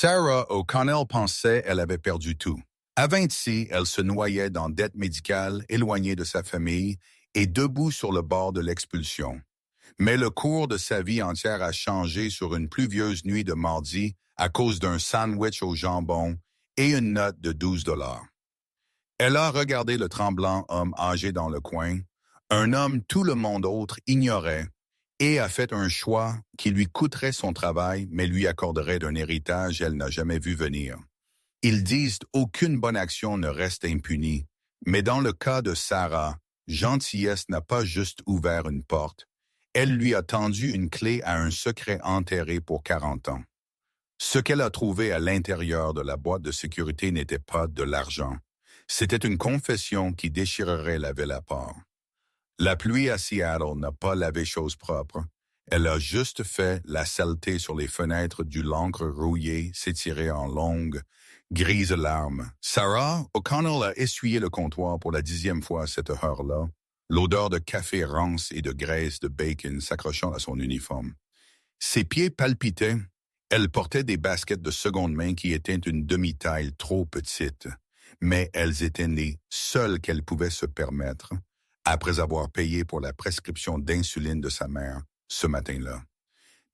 Sarah O'Connell pensait qu'elle avait perdu tout. À 26, elle se noyait dans dette médicale, éloignée de sa famille et debout sur le bord de l'expulsion. Mais le cours de sa vie entière a changé sur une pluvieuse nuit de mardi à cause d'un sandwich au jambon et une note de 12 $. Elle a regardé le tremblant homme âgé dans le coin, un homme tout le monde autre ignorait, et a fait un choix qui lui coûterait son travail mais lui accorderait d'un héritage qu'elle n'a jamais vu venir. Ils disent aucune bonne action ne reste impunie, mais dans le cas de Sarah, gentillesse n'a pas juste ouvert une porte, elle lui a tendu une clé à un secret enterré pour 40 ans. Ce qu'elle a trouvé à l'intérieur de la boîte de sécurité n'était pas de l'argent. C'était une confession qui déchirerait la ville à part. La pluie à Seattle n'a pas lavé chose propre. Elle a juste fait la saleté sur les fenêtres du l'encre rouillée s'étirer en longues, grises larmes. Sarah O'Connell a essuyé le comptoir pour la 10e fois à cette heure-là, l'odeur de café rance et de graisse de bacon s'accrochant à son uniforme. Ses pieds palpitaient. Elle portait des baskets de seconde main qui étaient une demi-taille trop petite, mais elles étaient les seules qu'elle pouvait se permettre, après avoir payé pour la prescription d'insuline de sa mère ce matin-là.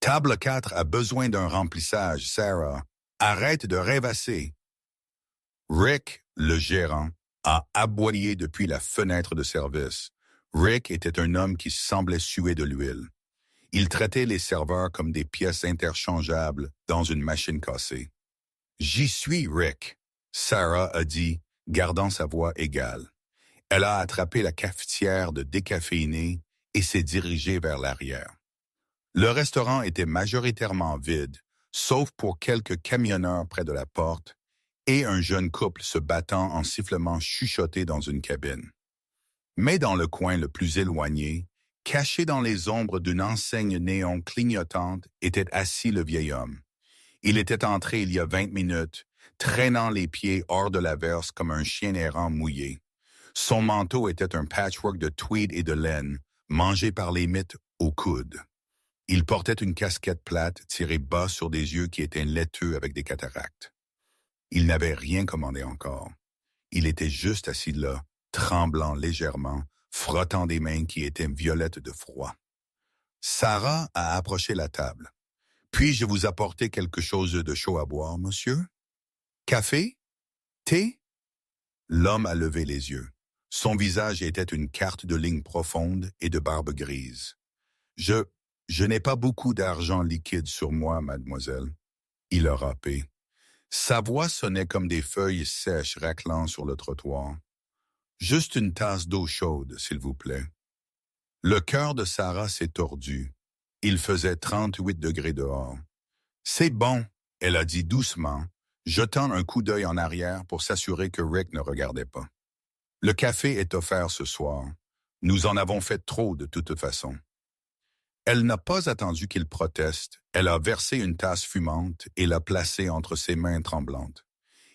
Table 4 a besoin d'un remplissage, Sarah. Arrête de rêvasser. Rick, le gérant, a aboyé depuis la fenêtre de service. Rick était un homme qui semblait suer de l'huile. Il traitait les serveurs comme des pièces interchangeables dans une machine cassée. « J'y suis, Rick », Sarah a dit, gardant sa voix égale. Elle a attrapé la cafetière de décaféiné et s'est dirigée vers l'arrière. Le restaurant était majoritairement vide, sauf pour quelques camionneurs près de la porte et un jeune couple se battant en sifflements chuchotés dans une cabine. Mais dans le coin le plus éloigné, caché dans les ombres d'une enseigne néon clignotante, était assis le vieil homme. Il était entré il y a 20 minutes, traînant les pieds hors de la verse comme un chien errant mouillé. Son manteau était un patchwork de tweed et de laine, mangé par les mythes au coude. Il portait une casquette plate tirée bas sur des yeux qui étaient laiteux avec des cataractes. Il n'avait rien commandé encore. Il était juste assis là, tremblant légèrement, frottant des mains qui étaient violettes de froid. Sarah a approché la table. « Puis-je vous apporter quelque chose de chaud à boire, monsieur? Café? Thé? » L'homme a levé les yeux. Son visage était une carte de lignes profondes et de barbe grise. « Je n'ai pas beaucoup d'argent liquide sur moi, mademoiselle. » Il a râpé. Sa voix sonnait comme des feuilles sèches raclant sur le trottoir. « Juste une tasse d'eau chaude, s'il vous plaît. » Le cœur de Sarah s'est tordu. Il faisait 38 degrés dehors. « C'est bon, » elle a dit doucement, jetant un coup d'œil en arrière pour s'assurer que Rick ne regardait pas. « Le café est offert ce soir. Nous en avons fait trop de toute façon. » Elle n'a pas attendu qu'il proteste. Elle a versé une tasse fumante et l'a placée entre ses mains tremblantes.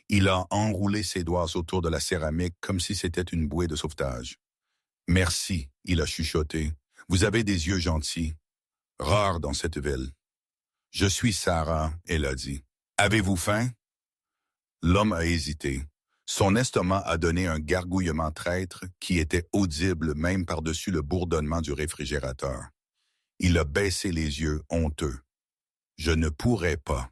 Il a enroulé ses doigts autour de la céramique comme si c'était une bouée de sauvetage. « Merci, » il a chuchoté. « Vous avez des yeux gentils. Rare dans cette ville. »« Je suis Sarah, » elle a dit. « Avez-vous faim? » L'homme a hésité. Son estomac a donné un gargouillement traître qui était audible même par-dessus le bourdonnement du réfrigérateur. Il a baissé les yeux, honteux. « Je ne pourrais pas. »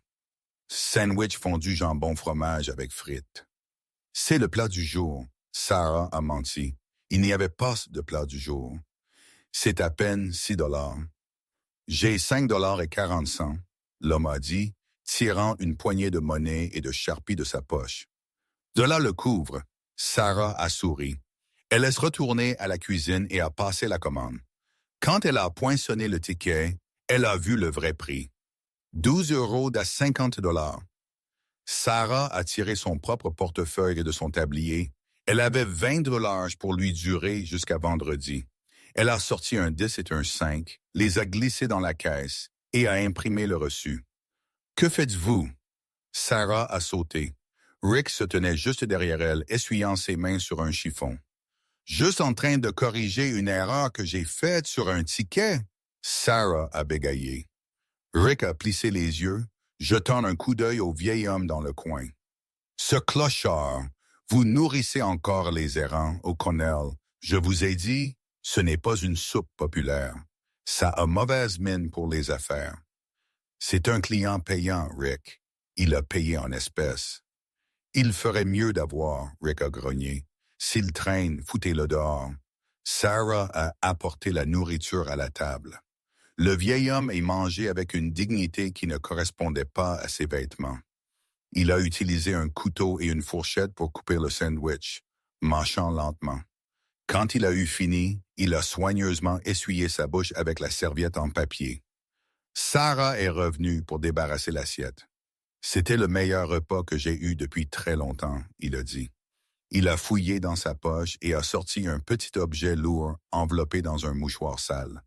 Sandwich fondu jambon fromage avec frites. « C'est le plat du jour. » Sarah a menti. Il n'y avait pas de plat du jour. « C'est à peine 6 $. »« J'ai 5,40 $, l'homme a dit, tirant une poignée de monnaie et de charpie de sa poche. De là le couvre. Sarah a souri. Elle est retournée à la cuisine et a passé la commande. Quand elle a poinçonné le ticket, elle a vu le vrai prix. 12 € à 50 $. Sarah a tiré son propre portefeuille de son tablier. Elle avait 20 $ pour lui durer jusqu'à vendredi. Elle a sorti un 10 et un 5, les a glissés dans la caisse et a imprimé le reçu. « Que faites-vous? » Sarah a sauté. Rick se tenait juste derrière elle, essuyant ses mains sur un chiffon. « Juste en train de corriger une erreur que j'ai faite sur un ticket. » Sarah a bégayé. Rick a plissé les yeux, jetant un coup d'œil au vieil homme dans le coin. Ce clochard, vous nourrissez encore les errants, O'Connell. Je vous ai dit, ce n'est pas une soupe populaire. Ça a mauvaise mine pour les affaires. C'est un client payant, Rick. Il a payé en espèces. Il ferait mieux d'avoir, Rick a grogné. S'il traîne, foutez-le dehors. Sarah a apporté la nourriture à la table. Le vieil homme est mangé avec une dignité qui ne correspondait pas à ses vêtements. Il a utilisé un couteau et une fourchette pour couper le sandwich, mâchant lentement. Quand il a eu fini, il a soigneusement essuyé sa bouche avec la serviette en papier. Sarah est revenue pour débarrasser l'assiette. C'était le meilleur repas que j'ai eu depuis très longtemps, il a dit. Il a fouillé dans sa poche et a sorti un petit objet lourd enveloppé dans un mouchoir sale.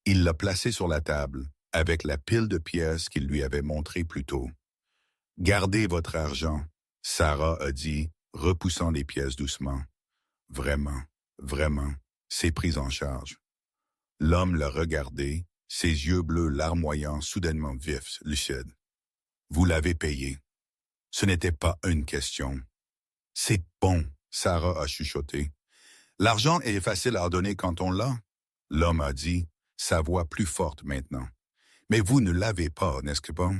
Il l'a placé sur la table, avec la pile de pièces qu'il lui avait montrée plus tôt. « Gardez votre argent », Sarah a dit, repoussant les pièces doucement. « Vraiment, vraiment, c'est pris en charge. » L'homme l'a regardé, ses yeux bleus larmoyants, soudainement vifs, lucides. « Vous l'avez payé. Ce n'était pas une question. »« C'est bon, » Sarah a chuchoté. « L'argent est facile à donner quand on l'a. » L'homme a dit, sa voix plus forte maintenant. « Mais vous ne l'avez pas, n'est-ce pas? »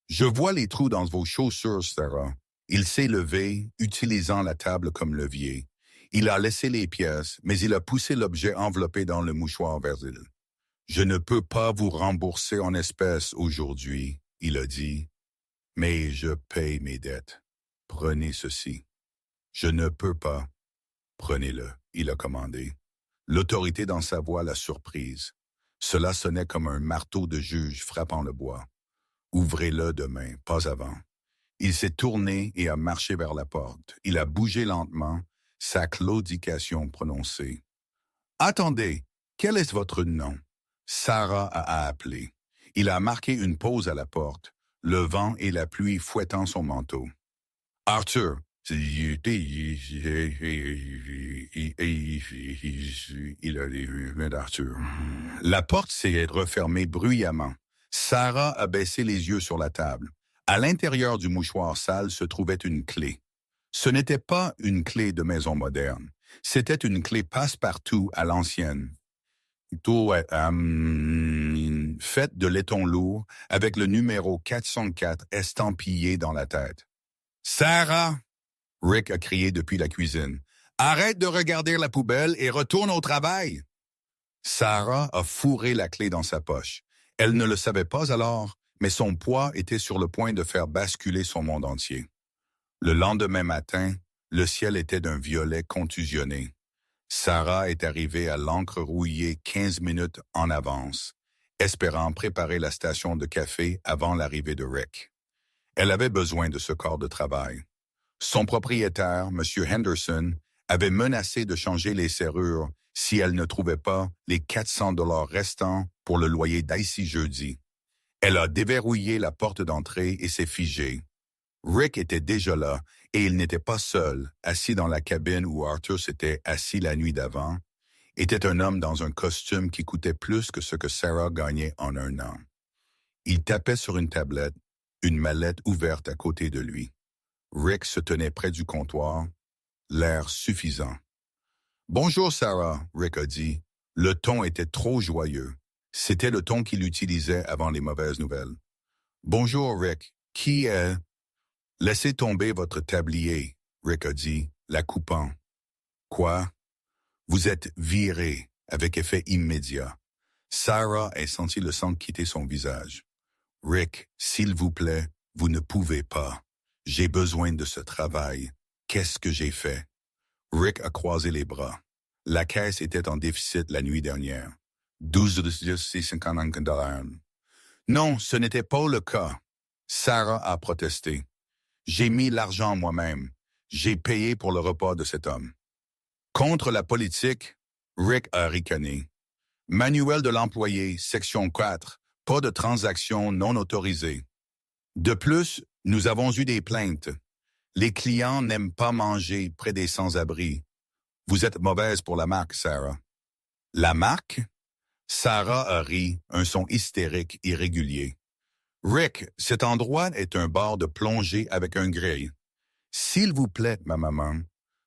« Je vois les trous dans vos chaussures, Sarah. » Il s'est levé, utilisant la table comme levier. Il a laissé les pièces, mais il a poussé l'objet enveloppé dans le mouchoir vers elle. « Je ne peux pas vous rembourser en espèces aujourd'hui, » il a dit. « Mais je paye mes dettes. Prenez ceci. »« Je ne peux pas. »« Prenez-le, » il a commandé. L'autorité dans sa voix l'a surprise. Cela sonnait comme un marteau de juge frappant le bois. « Ouvrez-le demain, pas avant. » Il s'est tourné et a marché vers la porte. Il a bougé lentement, sa claudication prononcée. « Attendez, quel est votre nom? » Sarah a appelé. Il a marqué une pause à la porte, le vent et la pluie fouettant son manteau. « Arthur, il a dit Arthur. » La porte s'est refermée bruyamment. Sarah a baissé les yeux sur la table. À l'intérieur du mouchoir sale se trouvait une clé. Ce n'était pas une clé de maison moderne. C'était une clé passe-partout à l'ancienne. Faite de laiton lourd avec le numéro 404 estampillé dans la tête. « Sarah! » Rick a crié depuis la cuisine. « Arrête de regarder la poubelle et retourne au travail! » Sarah a fourré la clé dans sa poche. Elle ne le savait pas alors, mais son poids était sur le point de faire basculer son monde entier. Le lendemain matin, le ciel était d'un violet contusionné. Sarah est arrivée à l'encre rouillée 15 minutes en avance, espérant préparer la station de café avant l'arrivée de Rick. Elle avait besoin de ce corps de travail. Son propriétaire, M. Henderson, avait menacé de changer les serrures si elle ne trouvait pas les 400 $ restants pour le loyer d'ici jeudi. Elle a déverrouillé la porte d'entrée et s'est figée. Rick était déjà là et il n'était pas seul, assis dans la cabine où Arthur s'était assis la nuit d'avant, était un homme dans un costume qui coûtait plus que ce que Sarah gagnait en un an. Il tapait sur une tablette, une mallette ouverte à côté de lui. Rick se tenait près du comptoir, l'air suffisant. « Bonjour, Sarah, » Rick a dit. Le ton était trop joyeux. C'était le ton qu'il utilisait avant les mauvaises nouvelles. « Bonjour, Rick. Qui est... » « Laissez tomber votre tablier, » Rick a dit, la coupant. « Quoi? » « Vous êtes viré, avec effet immédiat. » Sarah a senti le sang quitter son visage. « Rick, s'il vous plaît, vous ne pouvez pas. J'ai besoin de ce travail. Qu'est-ce que j'ai fait? » Rick a croisé les bras. La caisse était en déficit la nuit dernière. 12,50 $. Non, ce n'était pas le cas. Sarah a protesté. J'ai mis l'argent moi-même. J'ai payé pour le repas de cet homme. Contre la politique, Rick a ricané. Manuel de l'employé, section 4, pas de transactions non autorisées. De plus, nous avons eu des plaintes. Les clients n'aiment pas manger près des sans-abri. Vous êtes mauvaise pour la marque, Sarah. La marque? Sarah a ri, un son hystérique irrégulier. Rick, cet endroit est un bar de plongée avec un grill. S'il vous plaît, ma maman,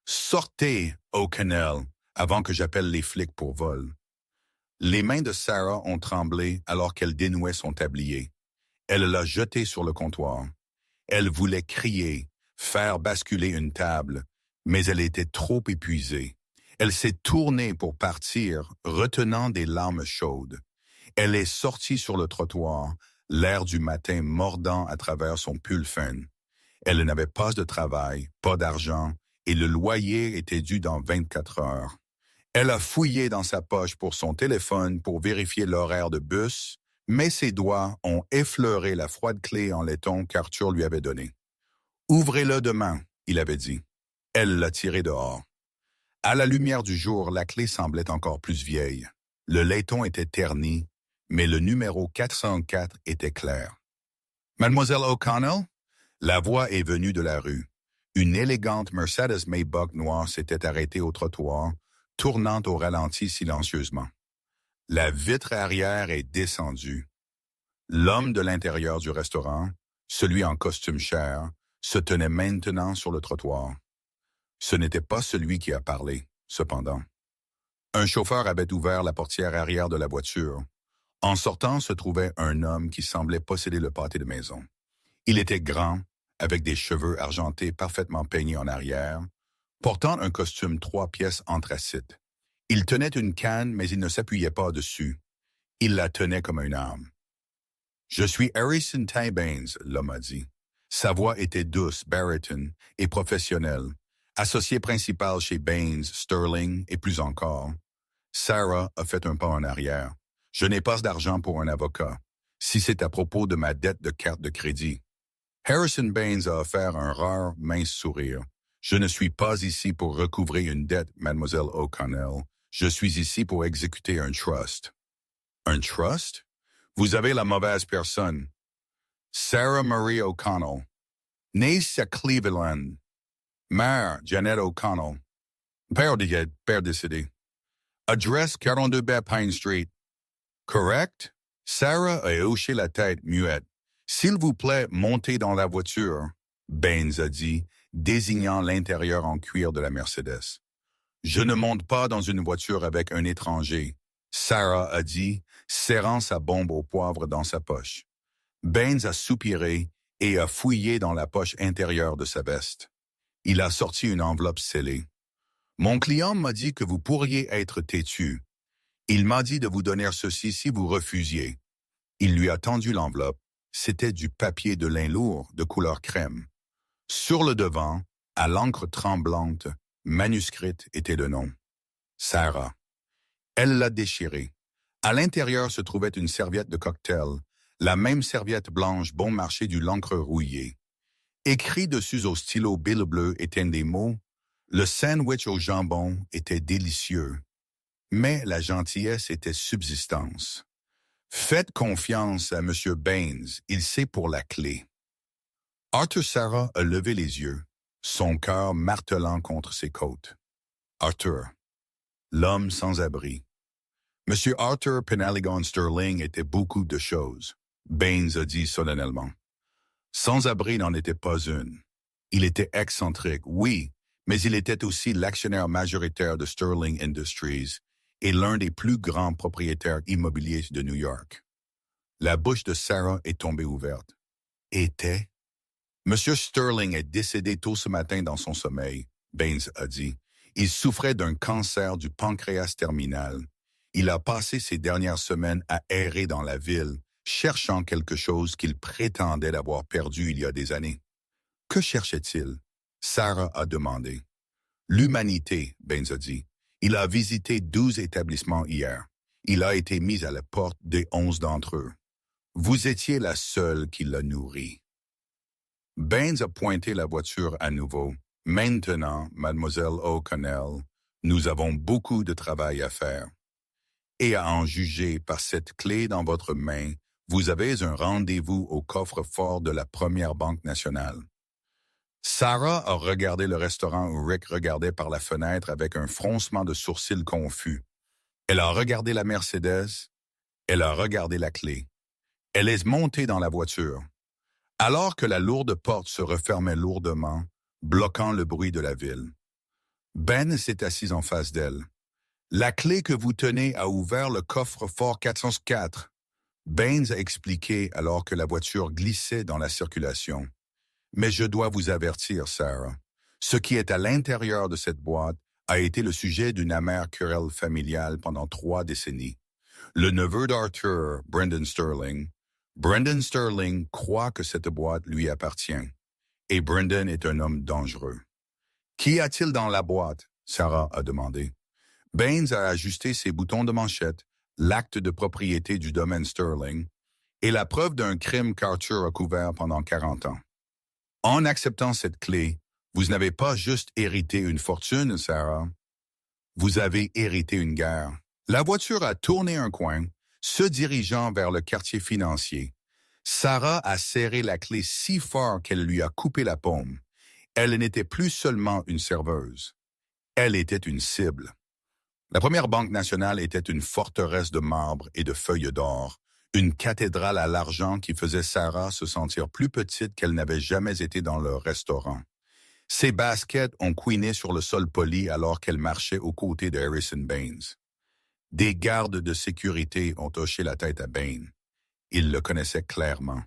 sortez au canal avant que j'appelle les flics pour vol. Les mains de Sarah ont tremblé alors qu'elle dénouait son tablier. Elle l'a jeté sur le comptoir. Elle voulait crier, faire basculer une table, mais elle était trop épuisée. Elle s'est tournée pour partir, retenant des larmes chaudes. Elle est sortie sur le trottoir, l'air du matin mordant à travers son pull fin. Elle n'avait pas de travail, pas d'argent, et le loyer était dû dans 24 heures. Elle a fouillé dans sa poche pour son téléphone pour vérifier l'horaire de bus, mais ses doigts ont effleuré la froide clé en laiton qu'Arthur lui avait donnée. « Ouvrez-le demain », il avait dit. Elle l'a tiré dehors. À la lumière du jour, la clé semblait encore plus vieille. Le laiton était terni, mais le numéro 404 était clair. « Mademoiselle O'Connell ?» La voix est venue de la rue. Une élégante Mercedes Maybach noire s'était arrêtée au trottoir, tournant au ralenti silencieusement. La vitre arrière est descendue. L'homme de l'intérieur du restaurant, celui en costume cher, se tenait maintenant sur le trottoir. Ce n'était pas celui qui a parlé, cependant. Un chauffeur avait ouvert la portière arrière de la voiture. En sortant se trouvait un homme qui semblait posséder le pâté de maison. Il était grand, avec des cheveux argentés parfaitement peignés en arrière, portant un costume 3 pièces anthracite. Il tenait une canne, mais il ne s'appuyait pas dessus. Il la tenait comme une arme. « Je suis Harrison Ty Baines », l'homme a dit. Sa voix était douce, baritone et professionnelle, associé principal chez Baines, Sterling et plus encore. Sarah a fait un pas en arrière. « Je n'ai pas d'argent pour un avocat, si c'est à propos de ma dette de carte de crédit. » Harrison Baines a offert un rare, mince sourire. « Je ne suis pas ici pour recouvrer une dette, mademoiselle O'Connell. Je suis ici pour exécuter un trust. » « Un trust? Vous avez la mauvaise personne. Sarah Marie O'Connell. Née à Cleveland. Mère, Janet O'Connell. Père décédé. Adresse 42 B Pine Street. Correct? Sarah a hoché la tête, muette. « S'il vous plaît, montez dans la voiture, » Baines a dit, désignant l'intérieur en cuir de la Mercedes. « Je ne monte pas dans une voiture avec un étranger, » Sarah a dit, serrant sa bombe au poivre dans sa poche. Baines a soupiré et a fouillé dans la poche intérieure de sa veste. Il a sorti une enveloppe scellée. « Mon client m'a dit que vous pourriez être têtu. Il m'a dit de vous donner ceci si vous refusiez. » Il lui a tendu l'enveloppe. C'était du papier de lin lourd de couleur crème. Sur le devant, à l'encre tremblante, manuscrite était le nom. Sarah. Elle l'a déchiré. À l'intérieur se trouvait une serviette de cocktail, la même serviette blanche bon marché du l'encre rouillée. Écrit dessus au stylo bleu étaient des mots. Le sandwich au jambon était délicieux. Mais la gentillesse était subsistance. Faites confiance à M. Baines, il sait pour la clé. Arthur Sarah a levé les yeux, son cœur martelant contre ses côtes. Arthur, l'homme sans abri. M. Arthur Penaligon Sterling était beaucoup de choses, Baines a dit solennellement. Sans abri n'en était pas une. Il était excentrique, oui, mais il était aussi l'actionnaire majoritaire de Sterling Industries et l'un des plus grands propriétaires immobiliers de New York. La bouche de Sarah est tombée ouverte. Était? Monsieur Sterling est décédé tôt ce matin dans son sommeil, Baines a dit. Il souffrait d'un cancer du pancréas terminal. Il a passé ses dernières semaines à errer dans la ville, cherchant quelque chose qu'il prétendait avoir perdu il y a des années. Que cherchait-il? Sarah a demandé. L'humanité, Baines a dit. Il a visité 12 établissements hier. Il a été mis à la porte des 11 d'entre eux. Vous étiez la seule qui l'a nourri. Baines a pointé la voiture à nouveau. Maintenant, mademoiselle O'Connell, nous avons beaucoup de travail à faire. Et à en juger par cette clé dans votre main, vous avez un rendez-vous au coffre-fort de la Première Banque nationale. Sarah a regardé le restaurant où Rick regardait par la fenêtre avec un froncement de sourcils confus. Elle a regardé la Mercedes, elle a regardé la clé. Elle est montée dans la voiture. Alors que la lourde porte se refermait lourdement, bloquant le bruit de la ville. Ben s'est assis en face d'elle. La clé que vous tenez a ouvert le coffre-fort 404. Baines a expliqué alors que la voiture glissait dans la circulation. Mais je dois vous avertir, Sarah. Ce qui est à l'intérieur de cette boîte a été le sujet d'une amère querelle familiale pendant 3 décennies. Le neveu d'Arthur, Brendan Sterling croit que cette boîte lui appartient. Et Brendan est un homme dangereux. Qu'y a-t-il dans la boîte? Sarah a demandé. Baines a ajusté ses boutons de manchette, l'acte de propriété du domaine Sterling et la preuve d'un crime qu'Arthur a couvert pendant 40 ans. En acceptant cette clé, vous n'avez pas juste hérité une fortune, Sarah. Vous avez hérité une guerre. La voiture a tourné un coin, se dirigeant vers le quartier financier. Sarah a serré la clé si fort qu'elle lui a coupé la paume. Elle n'était plus seulement une serveuse. Elle était une cible. La première banque nationale était une forteresse de marbre et de feuilles d'or, une cathédrale à l'argent qui faisait Sarah se sentir plus petite qu'elle n'avait jamais été dans leur restaurant. Ses baskets ont couiné sur le sol poli alors qu'elle marchait aux côtés de Harrison Baines. Des gardes de sécurité ont hoché la tête à Baines. Ils le connaissaient clairement.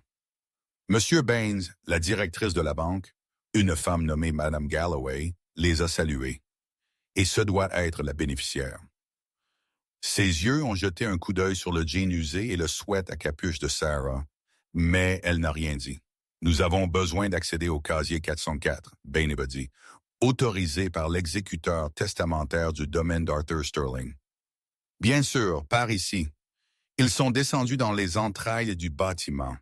Monsieur Baines, la directrice de la banque, une femme nommée Madame Galloway, les a salués. Et ce doit être la bénéficiaire. Ses yeux ont jeté un coup d'œil sur le jean usé et le sweat à capuche de Sarah, mais elle n'a rien dit. Nous avons besoin d'accéder au casier 404, Baines a dit, autorisé par l'exécuteur testamentaire du domaine d'Arthur Sterling. Bien sûr, par ici. Ils sont descendus dans les entrailles du bâtiment.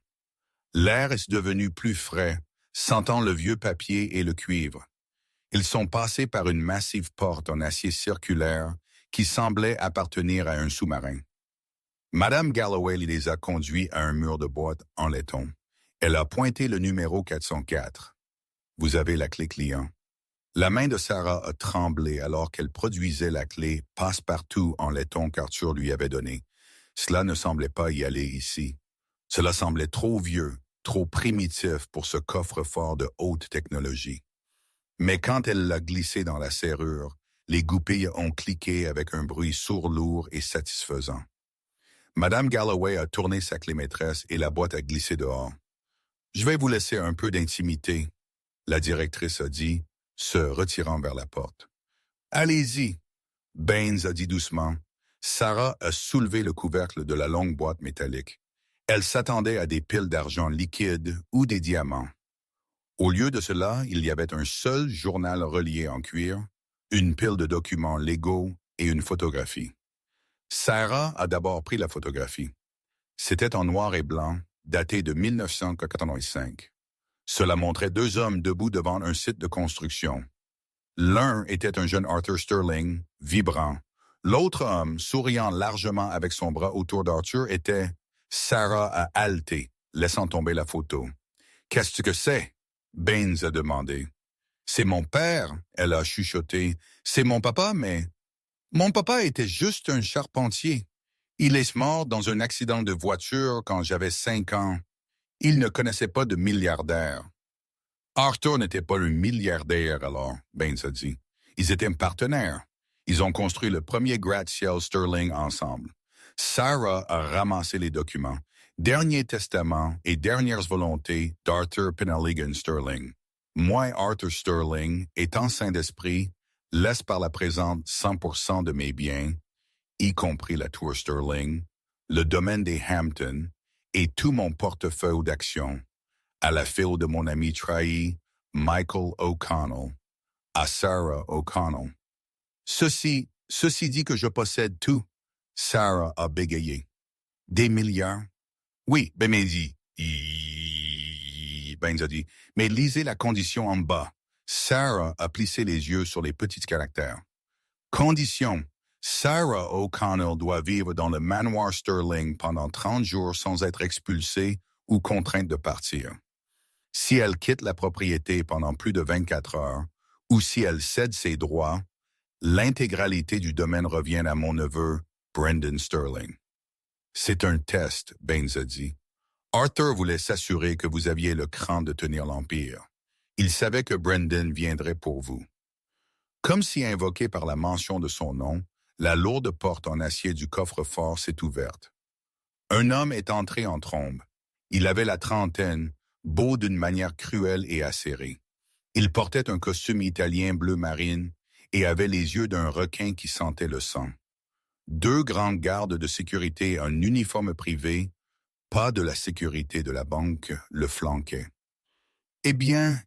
L'air est devenu plus frais, sentant le vieux papier et le cuivre. Ils sont passés par une massive porte en acier circulaire qui semblait appartenir à un sous-marin. Madame Galloway les a conduits à un mur de boîte en laiton. Elle a pointé le numéro 404. Vous avez la clé client. La main de Sarah a tremblé alors qu'elle produisait la clé passe-partout en laiton qu'Arthur lui avait donné. Cela ne semblait pas y aller ici. Cela semblait trop vieux, trop primitif pour ce coffre-fort de haute technologie. Mais quand elle l'a glissé dans la serrure, les goupilles ont cliqué avec un bruit sourd-lourd et satisfaisant. Madame Galloway a tourné sa clé maîtresse et la boîte a glissé dehors. « Je vais vous laisser un peu d'intimité », la directrice a dit, se retirant vers la porte. « Allez-y », Baines a dit doucement. Sarah a soulevé le couvercle de la longue boîte métallique. Elle s'attendait à des piles d'argent liquide ou des diamants. Au lieu de cela, il y avait un seul journal relié en cuir, une pile de documents légaux et une photographie. Sarah a d'abord pris la photographie. C'était en noir et blanc, daté de 1985. Cela montrait 2 hommes debout devant un site de construction. L'un était un jeune Arthur Sterling, vibrant. L'autre homme, souriant largement avec son bras autour d'Arthur, était... Sarah a haleté, laissant tomber la photo. « Qu'est-ce que c'est? » Baines a demandé. « C'est mon père, » elle a chuchoté. « C'est mon papa, mais... » Mon papa était juste un charpentier. Il est mort dans un accident de voiture quand j'avais 5 ans. Il ne connaissait pas de milliardaire. Arthur n'était pas un milliardaire alors, Baines a dit. Ils étaient partenaires. Ils ont construit le premier gratte-ciel Sterling ensemble. Sarah a ramassé les documents. Dernier testament et dernières volontés d'Arthur Penelligan Sterling. Moi, Arthur Sterling, étant saint d'esprit, laisse par la présente 100% de mes biens, y compris la tour Sterling, le domaine des Hamptons et tout mon portefeuille d'actions, à la file de mon ami trahi, Michael O'Connell, à Sarah O'Connell. Ceci dit que je possède tout, Sarah a bégayé. Des milliards? Oui, ben mais dit. Baines a dit. Mais lisez la condition en bas. Sarah a plissé les yeux sur les petits caractères. Condition. Sarah O'Connell doit vivre dans le manoir Sterling pendant 30 jours sans être expulsée ou contrainte de partir. Si elle quitte la propriété pendant plus de 24 heures, ou si elle cède ses droits, l'intégralité du domaine revient à mon neveu, Brendan Sterling. C'est un test, Baines a dit. Arthur voulait s'assurer que vous aviez le cran de tenir l'Empire. Il savait que Brendan viendrait pour vous. Comme si invoqué par la mention de son nom, la lourde porte en acier du coffre-fort s'est ouverte. Un homme est entré en trombe. Il avait la trentaine, beau d'une manière cruelle et acérée. Il portait un costume italien bleu marine et avait les yeux d'un requin qui sentait le sang. 2 grands gardes de sécurité en uniforme privé, pas de la sécurité de la banque, le flanquaient. Eh bien,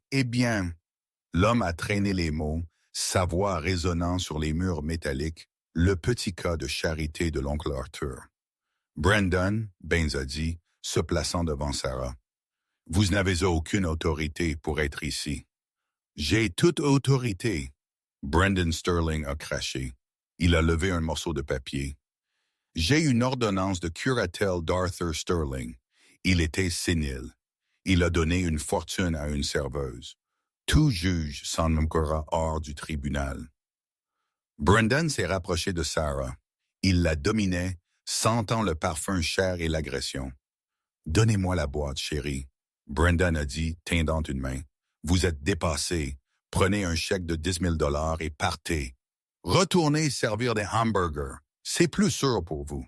l'homme a traîné les mots, sa voix résonnant sur les murs métalliques, le petit cas de charité de l'oncle Arthur. Brendan, Baines a dit, se plaçant devant Sarah. Vous n'avez aucune autorité pour être ici. J'ai toute autorité. Brendan Sterling a craché. Il a levé un morceau de papier. J'ai une ordonnance de curatelle d'Arthur Sterling. Il était sénile. Il a donné une fortune à une serveuse. Tout juge s'en moquera hors du tribunal. Brendan s'est rapproché de Sarah. Il la dominait, sentant le parfum cher et l'agression. « Donnez-moi la boîte, chérie. » Brendan a dit, tendant une main. « Vous êtes dépassé. Prenez un chèque de 10 000 $ et partez. Retournez servir des hamburgers. C'est plus sûr pour vous. »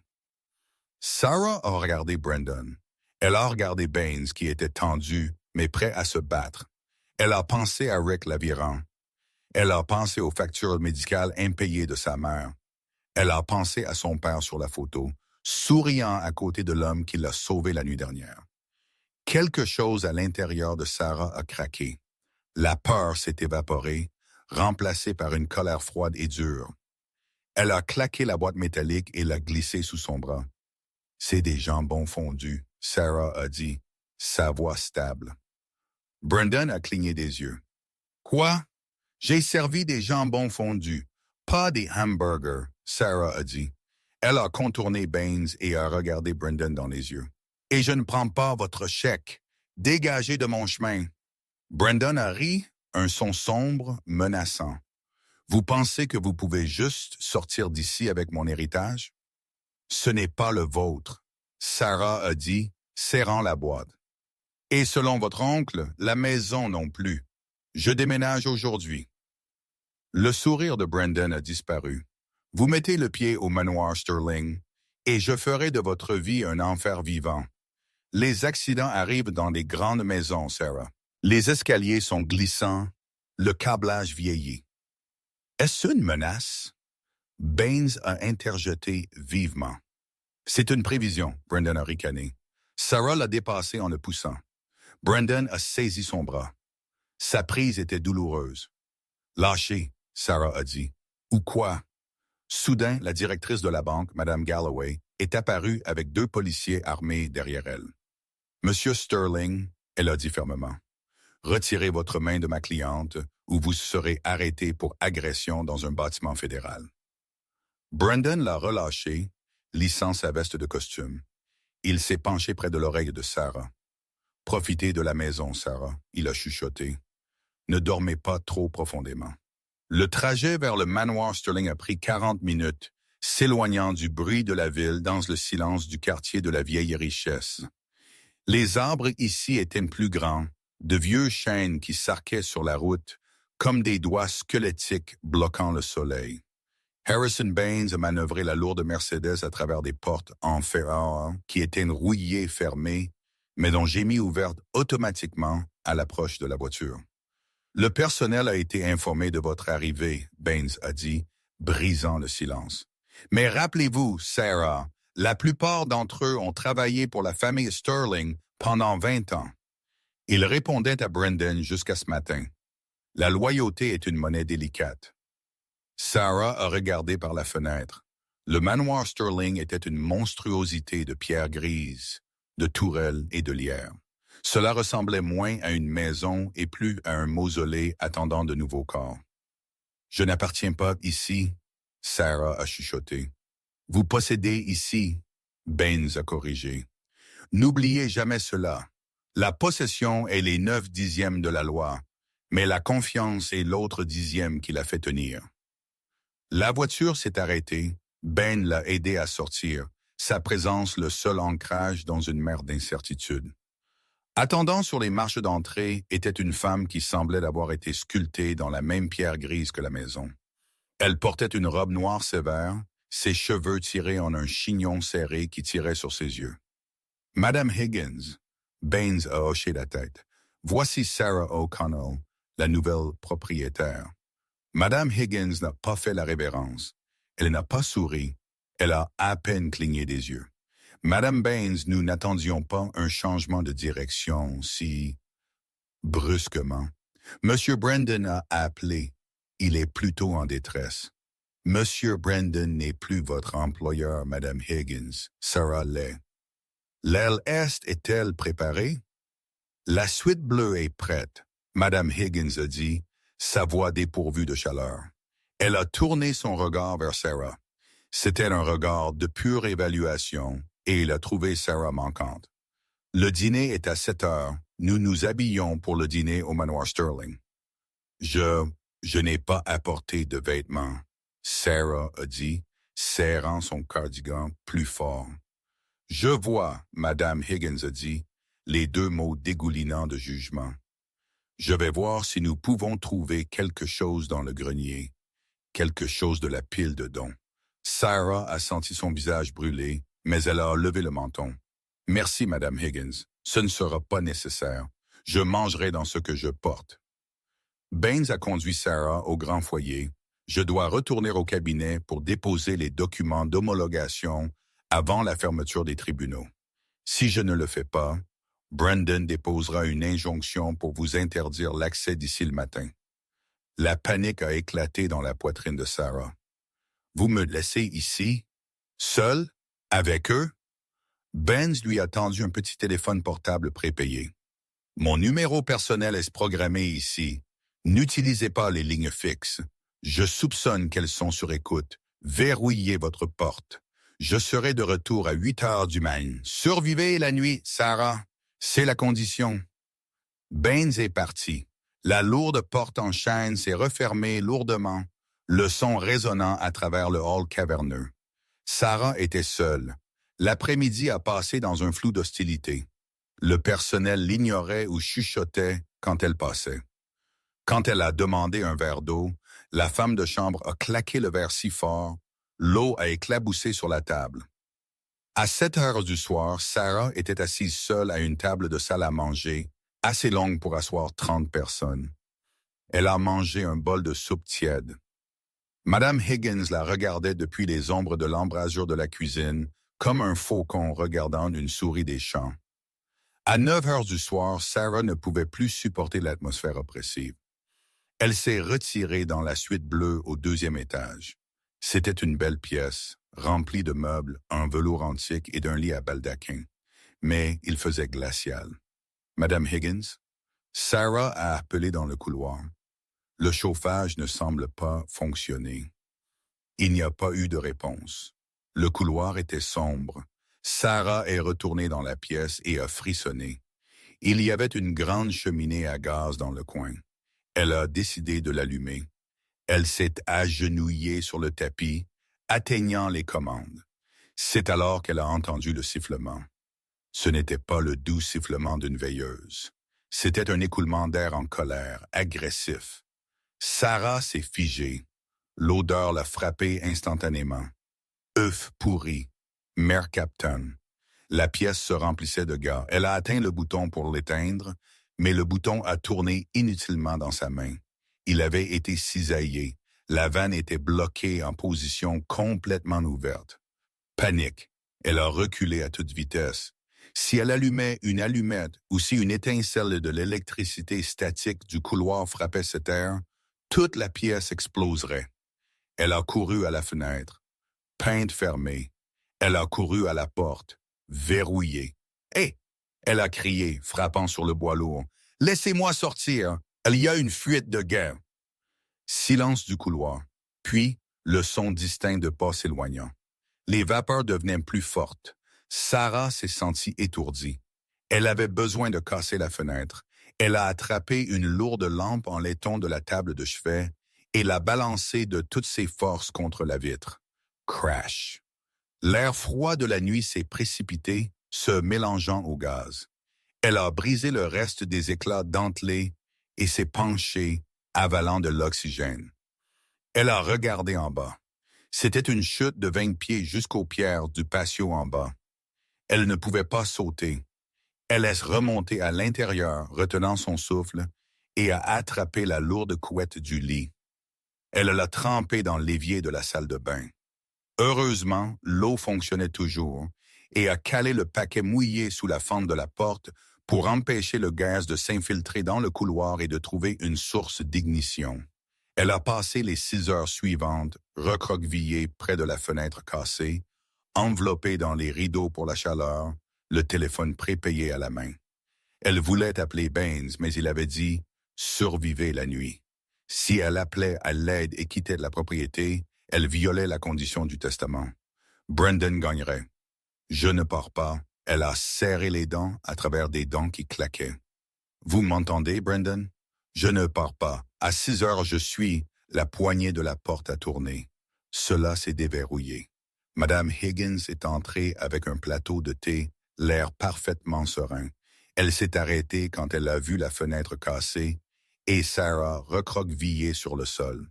Sarah a regardé Brendan. Elle a regardé Baines qui était tendu, mais prêt à se battre. Elle a pensé à Rick Lavirant. Elle a pensé aux factures médicales impayées de sa mère. Elle a pensé à son père sur la photo, souriant à côté de l'homme qui l'a sauvé la nuit dernière. Quelque chose à l'intérieur de Sarah a craqué. La peur s'est évaporée, remplacée par une colère froide et dure. Elle a claqué la boîte métallique et l'a glissée sous son bras. « C'est des jambons fondus », Sarah a dit, sa voix stable. Brendan a cligné des yeux. « Quoi? J'ai servi des jambons fondus, pas des hamburgers », Sarah a dit. Elle a contourné Baines et a regardé Brendan dans les yeux. « Et je ne prends pas votre chèque. Dégagez de mon chemin. » Brendan a ri, un son sombre, menaçant. « Vous pensez que vous pouvez juste sortir d'ici avec mon héritage? » « Ce n'est pas le vôtre, » Sarah a dit, serrant la boîte. « Et selon votre oncle, la maison non plus. Je déménage aujourd'hui. » Le sourire de Brendan a disparu. « Vous mettez le pied au manoir Sterling, et je ferai de votre vie un enfer vivant. Les accidents arrivent dans les grandes maisons, Sarah. Les escaliers sont glissants, le câblage vieillit. » Est-ce une menace? Baines a interjeté vivement. « C'est une prévision, » Brendan a ricané. Sarah l'a dépassé en le poussant. Brendan a saisi son bras. Sa prise était douloureuse. « Lâchez, » Sarah a dit. « Ou quoi? » Soudain, la directrice de la banque, Mme Galloway, est apparue avec 2 policiers armés derrière elle. « Monsieur Sterling, » elle a dit fermement, « retirez votre main de ma cliente ou vous serez arrêté pour agression dans un bâtiment fédéral. » Brendan l'a relâché, lissant sa veste de costume. Il s'est penché près de l'oreille de Sarah. « Profitez de la maison, Sarah, » il a chuchoté. « Ne dormez pas trop profondément. » Le trajet vers le manoir Sterling a pris 40 minutes, s'éloignant du bruit de la ville dans le silence du quartier de la vieille richesse. Les arbres ici étaient plus grands, de vieux chênes qui s'arquaient sur la route, comme des doigts squelettiques bloquant le soleil. Harrison Baines a manœuvré la lourde Mercedes à travers des portes en fer qui étaient rouillées fermées, mais dont j'ai mis ouvertes automatiquement à l'approche de la voiture. Le personnel a été informé de votre arrivée, Baines a dit, brisant le silence. Mais rappelez-vous, Sarah, la plupart d'entre eux ont travaillé pour la famille Sterling pendant 20 ans. Il répondait à Brendan jusqu'à ce matin. La loyauté est une monnaie délicate. Sarah a regardé par la fenêtre. Le manoir Sterling était une monstruosité de pierres grises, de tourelles et de lierre. Cela ressemblait moins à une maison et plus à un mausolée attendant de nouveaux corps. « Je n'appartiens pas ici, » Sarah a chuchoté. « Vous possédez ici, » Baines a corrigé. « N'oubliez jamais cela. La possession est les 9/10 de la loi, mais la confiance est l'autre 10e qui la fait tenir. » La voiture s'est arrêtée. Ben l'a aidé à sortir, sa présence le seul ancrage dans une mer d'incertitude. Attendant sur les marches d'entrée était une femme qui semblait avoir été sculptée dans la même pierre grise que la maison. Elle portait une robe noire sévère, ses cheveux tirés en un chignon serré qui tirait sur ses yeux. « Madame Higgins », Baines a hoché la tête. « Voici Sarah O'Connell, la nouvelle propriétaire. » Madame Higgins n'a pas fait la révérence. Elle n'a pas souri. Elle a à peine cligné des yeux. Madame Baines, nous n'attendions pas un changement de direction si brusquement. Monsieur Brandon a appelé. Il est plutôt en détresse. Monsieur Brandon n'est plus votre employeur, Madame Higgins. Sarah l'est. L'aile est est-elle préparée? La suite bleue est prête, Madame Higgins a dit, sa voix dépourvue de chaleur. Elle a tourné son regard vers Sarah. C'était un regard de pure évaluation et il a trouvé Sarah manquante. Le dîner est à 7 heures. Nous nous habillons pour le dîner au manoir Sterling. Je n'ai pas apporté de vêtements, Sarah a dit, serrant son cardigan plus fort. Je vois, Madame Higgins a dit, les deux mots dégoulinants de jugement. Je vais voir si nous pouvons trouver quelque chose dans le grenier, quelque chose de la pile de dons. Sarah a senti son visage brûler, mais elle a levé le menton. Merci, Madame Higgins, ce ne sera pas nécessaire. Je mangerai dans ce que je porte. Baines a conduit Sarah au grand foyer. Je dois retourner au cabinet pour déposer les documents d'homologation avant la fermeture des tribunaux. Si je ne le fais pas, Brandon déposera une injonction pour vous interdire l'accès d'ici le matin. La panique a éclaté dans la poitrine de Sarah. Vous me laissez ici, seul, avec eux? Baines lui a tendu un petit téléphone portable prépayé. Mon numéro personnel est programmé ici. N'utilisez pas les lignes fixes. Je soupçonne qu'elles sont sur écoute. Verrouillez votre porte. Je serai de retour à 8 heures du matin. Survivez la nuit, Sarah. C'est la condition. Baines est parti. La lourde porte en chêne s'est refermée lourdement, le son résonnant à travers le hall caverneux. Sarah était seule. L'après-midi a passé dans un flou d'hostilité. Le personnel l'ignorait ou chuchotait quand elle passait. Quand elle a demandé un verre d'eau, la femme de chambre a claqué le verre si fort, l'eau a éclaboussé sur la table. À 7 heures du soir, Sarah était assise seule à une table de salle à manger, assez longue pour asseoir 30 personnes. Elle a mangé un bol de soupe tiède. Madame Higgins la regardait depuis les ombres de l'embrasure de la cuisine, comme un faucon regardant une souris des champs. À 9 heures du soir, Sarah ne pouvait plus supporter l'atmosphère oppressive. Elle s'est retirée dans la suite bleue au 2e étage. C'était une belle pièce, remplie de meubles, un velours antique et d'un lit à baldaquin. Mais il faisait glacial. « Madame Higgins ?» Sarah a appelé dans le couloir. Le chauffage ne semble pas fonctionner. Il n'y a pas eu de réponse. Le couloir était sombre. Sarah est retournée dans la pièce et a frissonné. Il y avait une grande cheminée à gaz dans le coin. Elle a décidé de l'allumer. Elle s'est agenouillée sur le tapis, atteignant les commandes. C'est alors qu'elle a entendu le sifflement. Ce n'était pas le doux sifflement d'une veilleuse. C'était un écoulement d'air en colère, agressif. Sarah s'est figée. L'odeur l'a frappée instantanément. œuf pourri, Mère Captain. La pièce se remplissait de gaz. Elle a atteint le bouton pour l'éteindre, mais le bouton a tourné inutilement dans sa main. Il avait été cisaillé. La vanne était bloquée en position complètement ouverte. Panique. Elle a reculé à toute vitesse. Si elle allumait une allumette ou si une étincelle de l'électricité statique du couloir frappait cette air, toute la pièce exploserait. Elle a couru à la fenêtre. Peinte fermée. Elle a couru à la porte. Verrouillée. « Hé !» Elle a crié, frappant sur le bois lourd. « Laissez-moi sortir! Il y a une fuite de guerre! » Silence du couloir. Puis, le son distinct de pas s'éloignant. Les vapeurs devenaient plus fortes. Sarah s'est sentie étourdie. Elle avait besoin de casser la fenêtre. Elle a attrapé une lourde lampe en laiton de la table de chevet et l'a balancée de toutes ses forces contre la vitre. Crash! L'air froid de la nuit s'est précipité, se mélangeant au gaz. Elle a brisé le reste des éclats dentelés et s'est penchée, avalant de l'oxygène. Elle a regardé en bas. C'était une chute de 20 pieds jusqu'aux pierres du patio en bas. Elle ne pouvait pas sauter. Elle est remontée à l'intérieur, retenant son souffle, et a attrapé la lourde couette du lit. Elle l'a trempée dans l'évier de la salle de bain. Heureusement, l'eau fonctionnait toujours et a calé le paquet mouillé sous la fente de la porte pour empêcher le gaz de s'infiltrer dans le couloir et de trouver une source d'ignition. Elle a passé les 6 heures suivantes, recroquevillée près de la fenêtre cassée, enveloppée dans les rideaux pour la chaleur, le téléphone prépayé à la main. Elle voulait appeler Baines, mais il avait dit « survivez la nuit ». Si elle appelait à l'aide et quittait la propriété, elle violait la condition du testament. Brendan gagnerait. Je ne pars pas. Elle a serré les dents à travers des dents qui claquaient. Vous m'entendez, Brendan? Je ne pars pas. À 6 heures, je suis. La poignée de la porte a tourné. Cela s'est déverrouillé. Madame Higgins est entrée avec un plateau de thé, l'air parfaitement serein. Elle s'est arrêtée quand elle a vu la fenêtre cassée et Sarah recroquevillée sur le sol.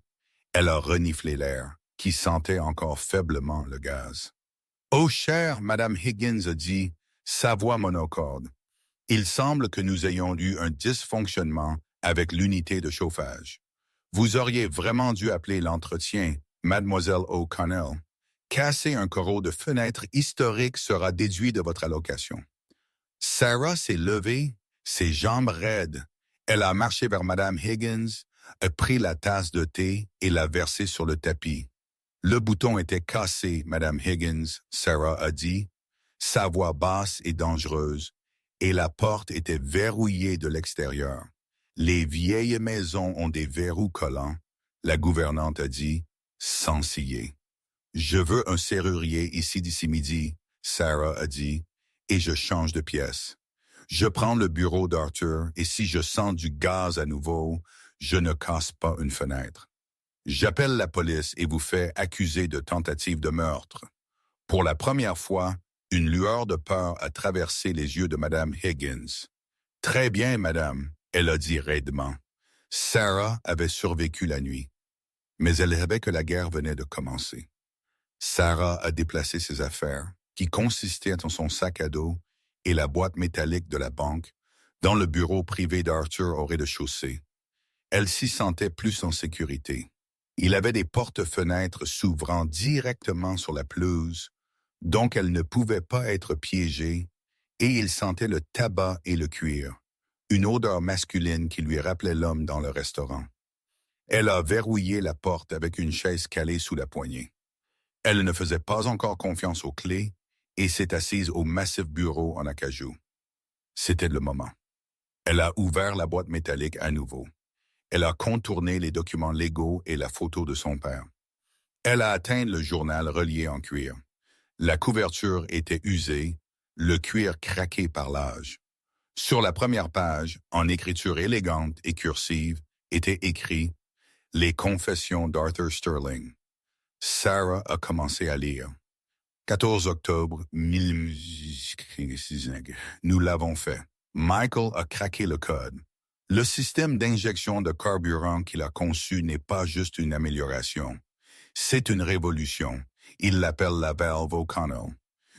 Elle a reniflé l'air, qui sentait encore faiblement le gaz. « Oh, chère, Madame Higgins a dit, sa voix monocorde. Il semble que nous ayons eu un dysfonctionnement avec l'unité de chauffage. Vous auriez vraiment dû appeler l'entretien, Mademoiselle O'Connell. Casser un carreau de fenêtre historique sera déduit de votre allocation. » Sarah s'est levée, ses jambes raides. Elle a marché vers Madame Higgins, a pris la tasse de thé et l'a versée sur le tapis. Le bouton était cassé, Madame Higgins, Sarah a dit. Sa voix basse et dangereuse, et la porte était verrouillée de l'extérieur. Les vieilles maisons ont des verrous collants, la gouvernante a dit, sans scier. Je veux un serrurier ici d'ici midi, Sarah a dit, et je change de pièce. Je prends le bureau d'Arthur et si je sens du gaz à nouveau, je ne casse pas une fenêtre. J'appelle la police et vous fais accuser de tentative de meurtre. Pour la première fois, une lueur de peur a traversé les yeux de Madame Higgins. Très bien, madame, elle a dit raidement. Sarah avait survécu la nuit, mais elle savait que la guerre venait de commencer. Sarah a déplacé ses affaires, qui consistaient en son sac à dos et la boîte métallique de la banque, dans le bureau privé d'Arthur au rez-de-chaussée. Elle s'y sentait plus en sécurité. Il avait des portes-fenêtres s'ouvrant directement sur la pelouse, donc elle ne pouvait pas être piégée, et il sentait le tabac et le cuir, une odeur masculine qui lui rappelait l'homme dans le restaurant. Elle a verrouillé la porte avec une chaise calée sous la poignée. Elle ne faisait pas encore confiance aux clés et s'est assise au massif bureau en acajou. C'était le moment. Elle a ouvert la boîte métallique à nouveau. Elle a contourné les documents légaux et la photo de son père. Elle a atteint le journal relié en cuir. La couverture était usée, le cuir craqué par l'âge. Sur la première page, en écriture élégante et cursive, était écrit « Les confessions d'Arthur Sterling ». Sarah a commencé à lire. 14 octobre 1965. Nous l'avons fait. Michael a craqué le code. Le système d'injection de carburant qu'il a conçu n'est pas juste une amélioration. C'est une révolution. Il l'appelle la valve O'Connell.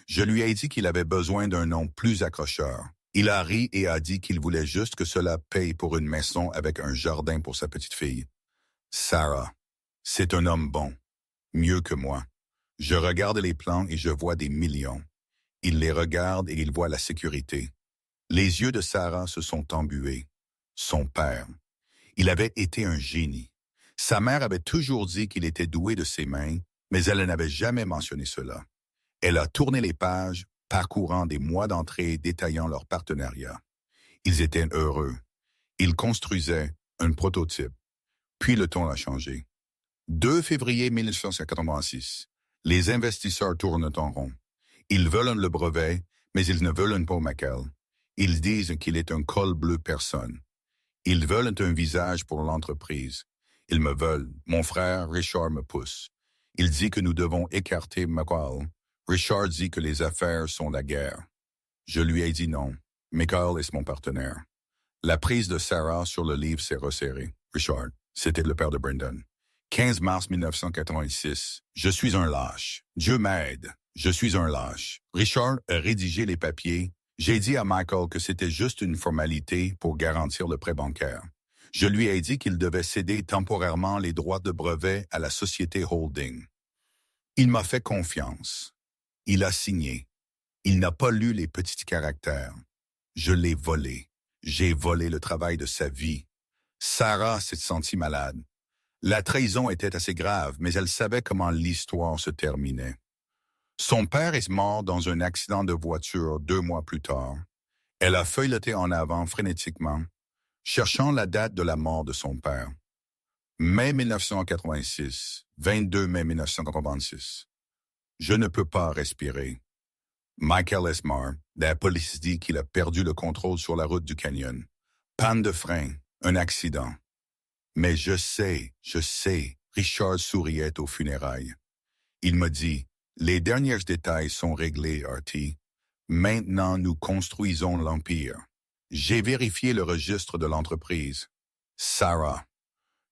Je lui ai dit qu'il avait besoin d'un nom plus accrocheur. Il a ri et a dit qu'il voulait juste que cela paye pour une maison avec un jardin pour sa petite fille. Sarah, c'est un homme bon. Mieux que moi. Je regarde les plans et je vois des millions. Il les regarde et il voit la sécurité. Les yeux de Sarah se sont embués. Son père. Il avait été un génie. Sa mère avait toujours dit qu'il était doué de ses mains, mais elle n'avait jamais mentionné cela. Elle a tourné les pages, parcourant des mois d'entrée détaillant leur partenariat. Ils étaient heureux. Ils construisaient un prototype. Puis le ton a changé. 2 février 1986. Les investisseurs tournent en rond. Ils veulent le brevet, mais ils ne veulent pas McCall. Ils disent qu'il est un col bleu personne. Ils veulent un visage pour l'entreprise. Ils me veulent. Mon frère Richard me pousse. Il dit que nous devons écarter McCall. Richard dit que les affaires sont la guerre. Je lui ai dit non. Michael est mon partenaire. La prise de Sarah sur le livre s'est resserrée. Richard, c'était le père de Brendan. 15 mars 1986. Je suis un lâche. Dieu m'aide. Je suis un lâche. Richard a rédigé les papiers. J'ai dit à Michael que c'était juste une formalité pour garantir le prêt bancaire. Je lui ai dit qu'il devait céder temporairement les droits de brevet à la société holding. Il m'a fait confiance. Il a signé. Il n'a pas lu les petits caractères. Je l'ai volé. J'ai volé le travail de sa vie. Sarah s'est sentie malade. La trahison était assez grave, mais elle savait comment l'histoire se terminait. Son père est mort dans un accident de voiture 2 mois plus tard. Elle a feuilleté en avant frénétiquement, cherchant la date de la mort de son père. Mai 1986, 22 mai 1986. Je ne peux pas respirer. Michael est mort. La police dit qu'il a perdu le contrôle sur la route du canyon. Panne de frein, un accident. Mais je sais, Richard souriait aux funérailles. Il m'a dit, les derniers détails sont réglés, Artie. Maintenant, nous construisons l'Empire. J'ai vérifié le registre de l'entreprise. Sarah.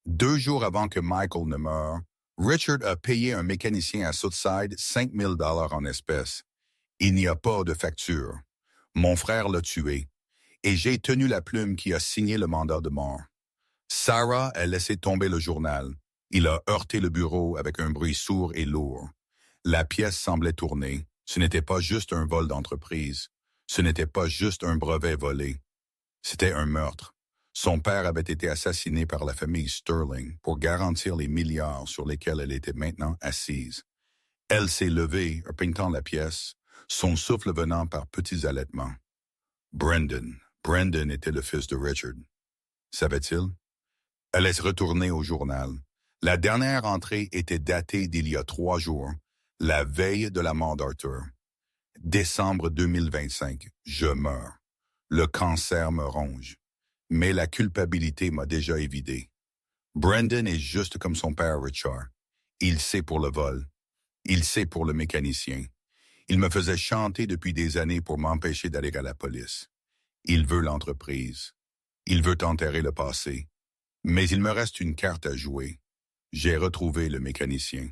2 jours avant que Michael ne meure, Richard a payé un mécanicien à Southside 5 000 $ en espèces. Il n'y a pas de facture. Mon frère l'a tué. Et j'ai tenu la plume qui a signé le mandat de mort. Sarah a laissé tomber le journal. Il a heurté le bureau avec un bruit sourd et lourd. La pièce semblait tourner. Ce n'était pas juste un vol d'entreprise. Ce n'était pas juste un brevet volé. C'était un meurtre. Son père avait été assassiné par la famille Sterling pour garantir les milliards sur lesquels elle était maintenant assise. Elle s'est levée, peignant la pièce, son souffle venant par petits allaitements. Brendan était le fils de Richard. Savait-il? Elle est retournée au journal. La dernière entrée était datée d'il y a 3 jours, la veille de la mort d'Arthur. Décembre 2025, je meurs. Le cancer me ronge. Mais la culpabilité m'a déjà évidé. Brendan est juste comme son père Richard. Il sait pour le vol. Il sait pour le mécanicien. Il me faisait chanter depuis des années pour m'empêcher d'aller à la police. Il veut l'entreprise. Il veut enterrer le passé. Mais il me reste une carte à jouer. J'ai retrouvé le mécanicien.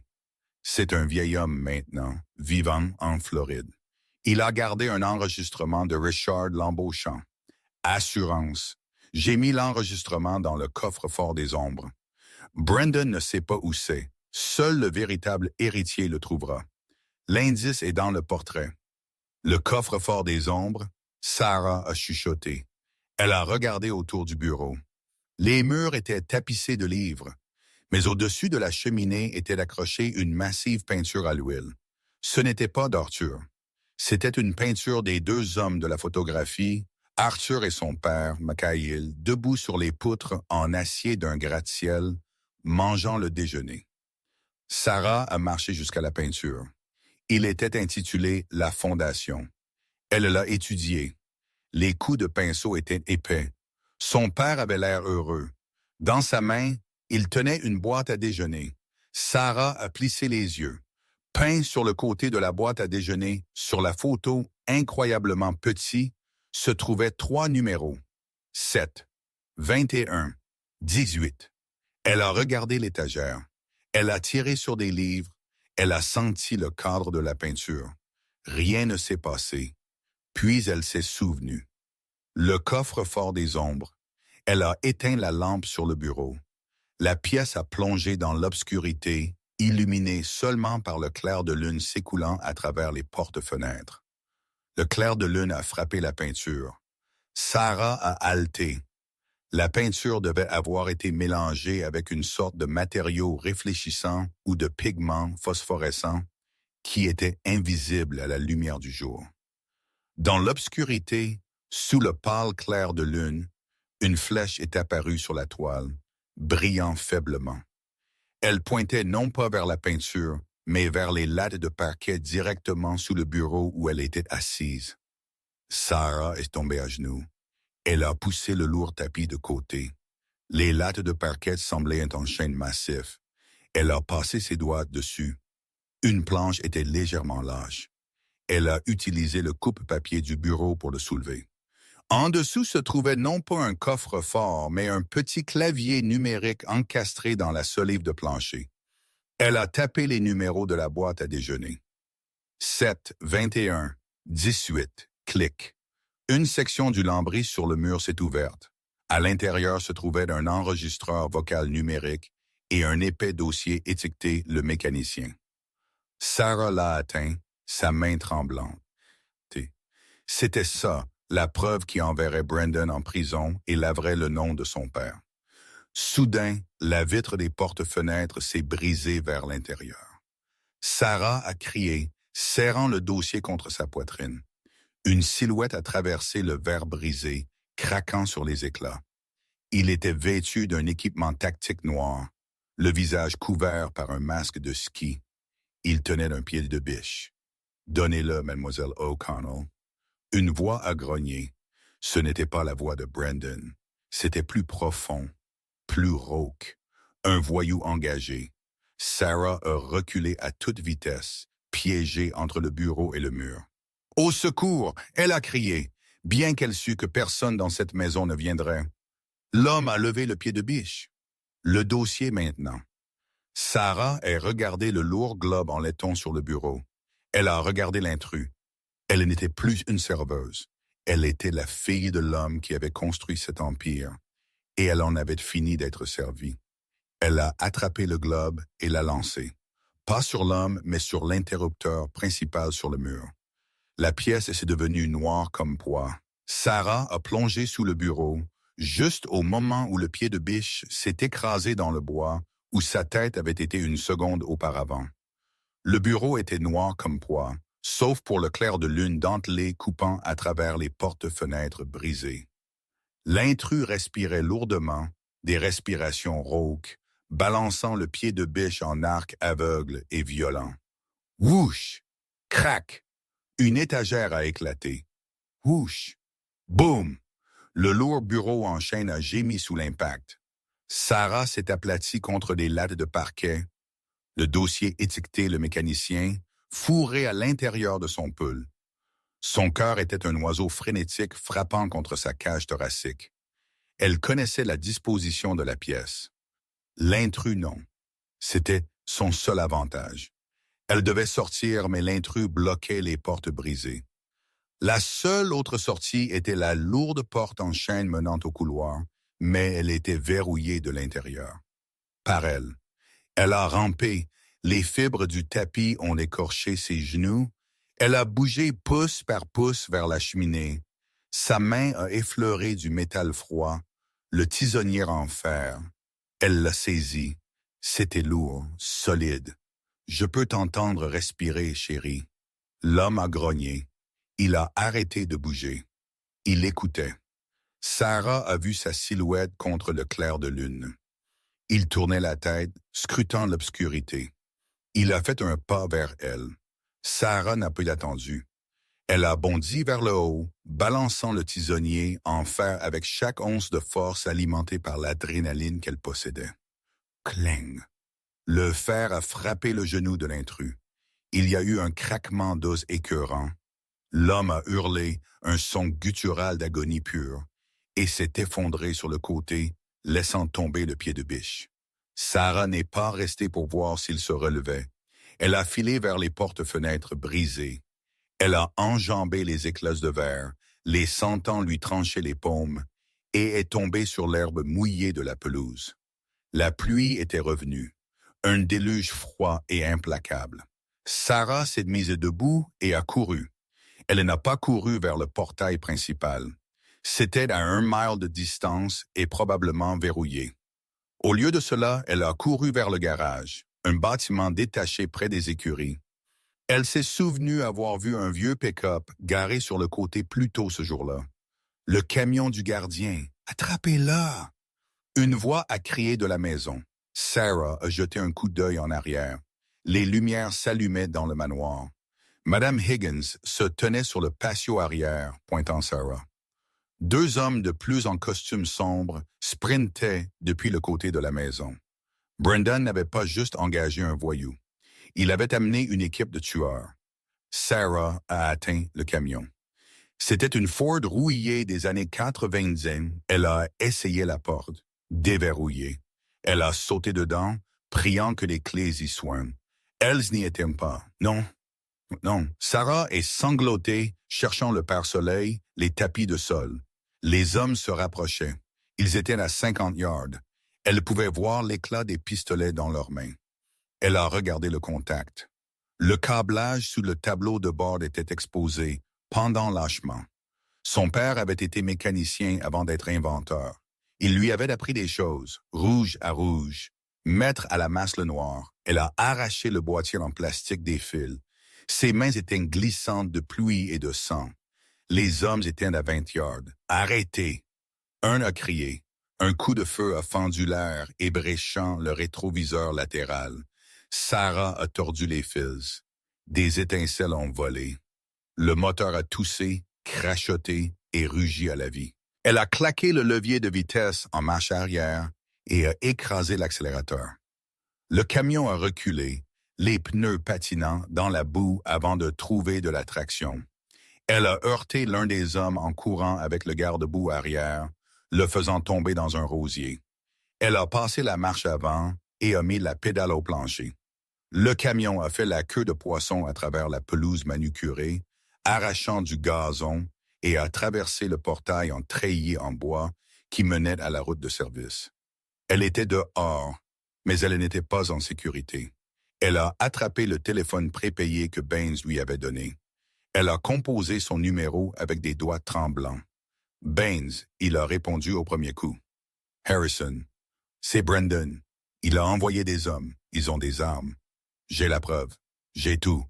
C'est un vieil homme maintenant, vivant en Floride. Il a gardé un enregistrement de Richard l'embauchant. Assurance. J'ai mis l'enregistrement dans le coffre-fort des ombres. Brendan ne sait pas où c'est. Seul le véritable héritier le trouvera. L'indice est dans le portrait. Le coffre-fort des ombres, Sarah a chuchoté. Elle a regardé autour du bureau. Les murs étaient tapissés de livres, mais au-dessus de la cheminée était accrochée une massive peinture à l'huile. Ce n'était pas d'Arthur. C'était une peinture des 2 hommes de la photographie, Arthur et son père, Michael, debout sur les poutres en acier d'un gratte-ciel, mangeant le déjeuner. Sarah a marché jusqu'à la peinture. Il était intitulé « La Fondation ». Elle l'a étudié. Les coups de pinceau étaient épais. Son père avait l'air heureux. Dans sa main, il tenait une boîte à déjeuner. Sarah a plissé les yeux. Peint sur le côté de la boîte à déjeuner, sur la photo incroyablement petit, se trouvaient 3 numéros. 7, 21, 18. Elle a regardé l'étagère. Elle a tiré sur des livres. Elle a senti le cadre de la peinture. Rien ne s'est passé. Puis elle s'est souvenue. Le coffre-fort des ombres. Elle a éteint la lampe sur le bureau. La pièce a plongé dans l'obscurité, illuminée seulement par le clair de lune s'écoulant à travers les portes-fenêtres. Le clair de lune a frappé la peinture. Sarah a haleté. La peinture devait avoir été mélangée avec une sorte de matériau réfléchissant ou de pigment phosphorescent qui était invisible à la lumière du jour. Dans l'obscurité, sous le pâle clair de lune, une flèche est apparue sur la toile, brillant faiblement. Elle pointait non pas vers la peinture, mais vers les lattes de parquet directement sous le bureau où elle était assise. Sarah est tombée à genoux. Elle a poussé le lourd tapis de côté. Les lattes de parquet semblaient être en chêne massif. Elle a passé ses doigts dessus. Une planche était légèrement lâche. Elle a utilisé le coupe-papier du bureau pour le soulever. En dessous se trouvait non pas un coffre-fort, mais un petit clavier numérique encastré dans la solive de plancher. Elle a tapé les numéros de la boîte à déjeuner. 7, 21, 18, clic. Une section du lambris sur le mur s'est ouverte. À l'intérieur se trouvait un enregistreur vocal numérique et un épais dossier étiqueté « Le mécanicien ». Sarah l'a atteint, sa main tremblante. C'était ça, la preuve qui enverrait Brandon en prison et laverait le nom de son père. Soudain, la vitre des portes-fenêtres s'est brisée vers l'intérieur. Sarah a crié, serrant le dossier contre sa poitrine. Une silhouette a traversé le verre brisé, craquant sur les éclats. Il était vêtu d'un équipement tactique noir, le visage couvert par un masque de ski. Il tenait un pied de biche. « Donnez-le, mademoiselle O'Connell. » Une voix a grogné. Ce n'était pas la voix de Brandon. C'était plus profond, plus rauque. Un voyou engagé. Sarah a reculé à toute vitesse, piégée entre le bureau et le mur. « Au secours !» Elle a crié, bien qu'elle sût que personne dans cette maison ne viendrait. L'homme a levé le pied de biche. Le dossier maintenant. Sarah a regardé le lourd globe en laiton sur le bureau. Elle a regardé l'intrus. Elle n'était plus une serveuse. Elle était la fille de l'homme qui avait construit cet empire, et elle en avait fini d'être servie. Elle a attrapé le globe et l'a lancé. Pas sur l'homme, mais sur l'interrupteur principal sur le mur. La pièce s'est devenue noire comme pois. Sarah a plongé sous le bureau, juste au moment où le pied de biche s'est écrasé dans le bois, où sa tête avait été une seconde auparavant. Le bureau était noir comme pois, sauf pour le clair de lune dentelé coupant à travers les portes-fenêtres brisées. L'intrus respirait lourdement, des respirations rauques, balançant le pied de biche en arc aveugle et violent. Whoosh! Crac! Une étagère a éclaté. Whoosh! Boum! Le lourd bureau en chaîne a gémi sous l'impact. Sarah s'est aplatie contre des lattes de parquet. Le dossier étiqueté le mécanicien, fourré à l'intérieur de son pull. Son cœur était un oiseau frénétique frappant contre sa cage thoracique. Elle connaissait la disposition de la pièce. L'intrus, non. C'était son seul avantage. Elle devait sortir, mais l'intrus bloquait les portes brisées. La seule autre sortie était la lourde porte en chaîne menant au couloir, mais elle était verrouillée de l'intérieur. Par elle. Elle a rampé, les fibres du tapis ont écorché ses genoux. Elle a bougé pouce par pouce vers la cheminée. Sa main a effleuré du métal froid, le tisonnier en fer. Elle l'a saisi. C'était lourd, solide. « Je peux t'entendre respirer, chérie. » L'homme a grogné. Il a arrêté de bouger. Il écoutait. Sarah a vu sa silhouette contre le clair de lune. Il tournait la tête, scrutant l'obscurité. Il a fait un pas vers elle. Sarah n'a pas attendu. Elle a bondi vers le haut, balançant le tisonnier en fer avec chaque once de force alimentée par l'adrénaline qu'elle possédait. Cling! Le fer a frappé le genou de l'intrus. Il y a eu un craquement d'os écœurant. L'homme a hurlé, un son guttural d'agonie pure, et s'est effondré sur le côté, laissant tomber le pied de biche. Sarah n'est pas restée pour voir s'il se relevait. Elle a filé vers les portes-fenêtres brisées. Elle a enjambé les éclats de verre, les sentant lui trancher les paumes, et est tombée sur l'herbe mouillée de la pelouse. La pluie était revenue, un déluge froid et implacable. Sarah s'est mise debout et a couru. Elle n'a pas couru vers le portail principal. C'était à 1 mile de distance et probablement verrouillé. Au lieu de cela, elle a couru vers le garage, un bâtiment détaché près des écuries. Elle s'est souvenue avoir vu un vieux pick-up garé sur le côté plus tôt ce jour-là. Le camion du gardien. « Attrapez-la! » Une voix a crié de la maison. Sarah a jeté un coup d'œil en arrière. Les lumières s'allumaient dans le manoir. Madame Higgins se tenait sur le patio arrière, pointant Sarah. 2 hommes de plus en costume sombre sprintaient depuis le côté de la maison. Brandon n'avait pas juste engagé un voyou. Il avait amené une équipe de tueurs. Sarah a atteint le camion. C'était une Ford rouillée des années 90. Elle a essayé la porte, déverrouillée. Elle a sauté dedans, priant que les clés y soient. Elles n'y étaient pas. Non, non. Sarah est sanglotée, cherchant le pare-soleil, les tapis de sol. Les hommes se rapprochaient. Ils étaient à 50 yards. Elle pouvait voir l'éclat des pistolets dans leurs mains. Elle a regardé le contact. Le câblage sous le tableau de bord était exposé, pendant lâchement. Son père avait été mécanicien avant d'être inventeur. Il lui avait appris des choses, rouge à rouge. Mettre à la masse le noir. Elle a arraché le boîtier en plastique des fils. Ses mains étaient glissantes de pluie et de sang. Les hommes étaient à 20 yards. Arrêtez! Un a crié. Un coup de feu a fendu l'air, ébréchant le rétroviseur latéral. Sarah a tordu les fils. Des étincelles ont volé. Le moteur a toussé, crachoté et rugi à la vie. Elle a claqué le levier de vitesse en marche arrière et a écrasé l'accélérateur. Le camion a reculé, les pneus patinant dans la boue avant de trouver de la traction. Elle a heurté l'un des hommes en courant avec le garde-boue arrière, le faisant tomber dans un rosier. Elle a passé la marche avant et a mis la pédale au plancher. Le camion a fait la queue de poisson à travers la pelouse manucurée, arrachant du gazon et a traversé le portail en treillis en bois qui menait à la route de service. Elle était dehors, mais elle n'était pas en sécurité. Elle a attrapé le téléphone prépayé que Baines lui avait donné. Elle a composé son numéro avec des doigts tremblants. Baines, il a répondu au premier coup. Harrison, c'est Brendan. Il a envoyé des hommes. Ils ont des armes. J'ai la preuve. J'ai tout.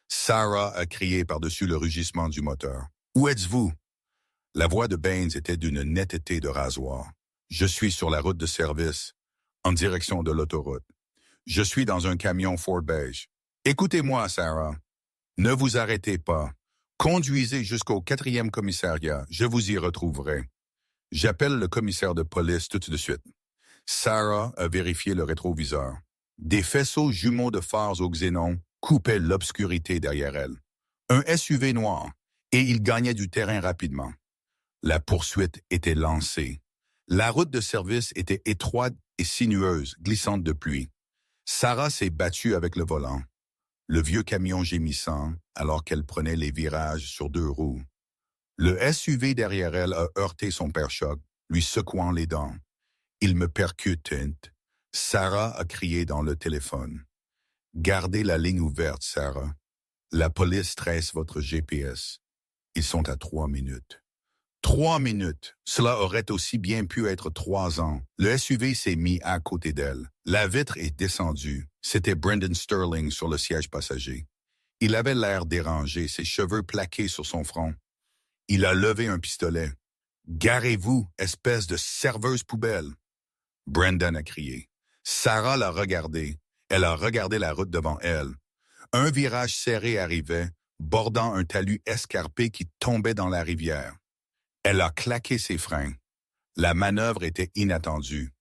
Sarah a crié par-dessus le rugissement du moteur. Où êtes-vous? La voix de Baines était d'une netteté de rasoir. Je suis sur la route de service, en direction de l'autoroute. Je suis dans un camion Ford beige. Écoutez-moi, Sarah. Ne vous arrêtez pas. Conduisez jusqu'au 4e commissariat. Je vous y retrouverai. J'appelle le commissaire de police tout de suite. Sarah a vérifié le rétroviseur. Des faisceaux jumeaux de phares au xénon coupaient l'obscurité derrière elle. Un SUV noir, et il gagnait du terrain rapidement. La poursuite était lancée. La route de service était étroite et sinueuse, glissante de pluie. Sarah s'est battue avec le volant. Le vieux camion gémissant alors qu'elle prenait les virages sur 2 roues. Le SUV derrière elle a heurté son pare-choc, lui secouant les dents. Il me percute, Tint. Sarah a crié dans le téléphone. Gardez la ligne ouverte, Sarah. La police tresse votre GPS. Ils sont à 3 minutes. 3 minutes. Cela aurait aussi bien pu être 3 ans. Le SUV s'est mis à côté d'elle. La vitre est descendue. C'était Brendan Sterling sur le siège passager. Il avait l'air dérangé, ses cheveux plaqués sur son front. Il a levé un pistolet. « Garez-vous, espèce de serveuse poubelle! » Brendan a crié. Sarah l'a regardé. Elle a regardé la route devant elle. Un virage serré arrivait, bordant un talus escarpé qui tombait dans la rivière. Elle a claqué ses freins. La manœuvre était inattendue.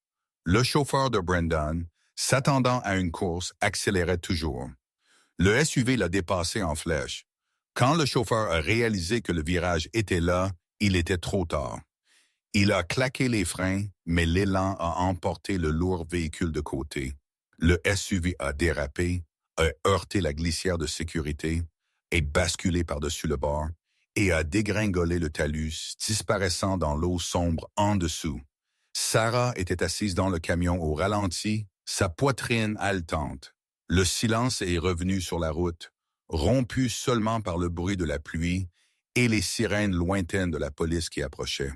Le chauffeur de Brendan, s'attendant à une course, accélérait toujours. Le SUV l'a dépassé en flèche. Quand le chauffeur a réalisé que le virage était là, il était trop tard. Il a claqué les freins, mais l'élan a emporté le lourd véhicule de côté. Le SUV a dérapé, a heurté la glissière de sécurité, est basculé par-dessus le bord et a dégringolé le talus, disparaissant dans l'eau sombre en dessous. Sarah était assise dans le camion au ralenti, sa poitrine haletante. Le silence est revenu sur la route, rompu seulement par le bruit de la pluie et les sirènes lointaines de la police qui approchaient.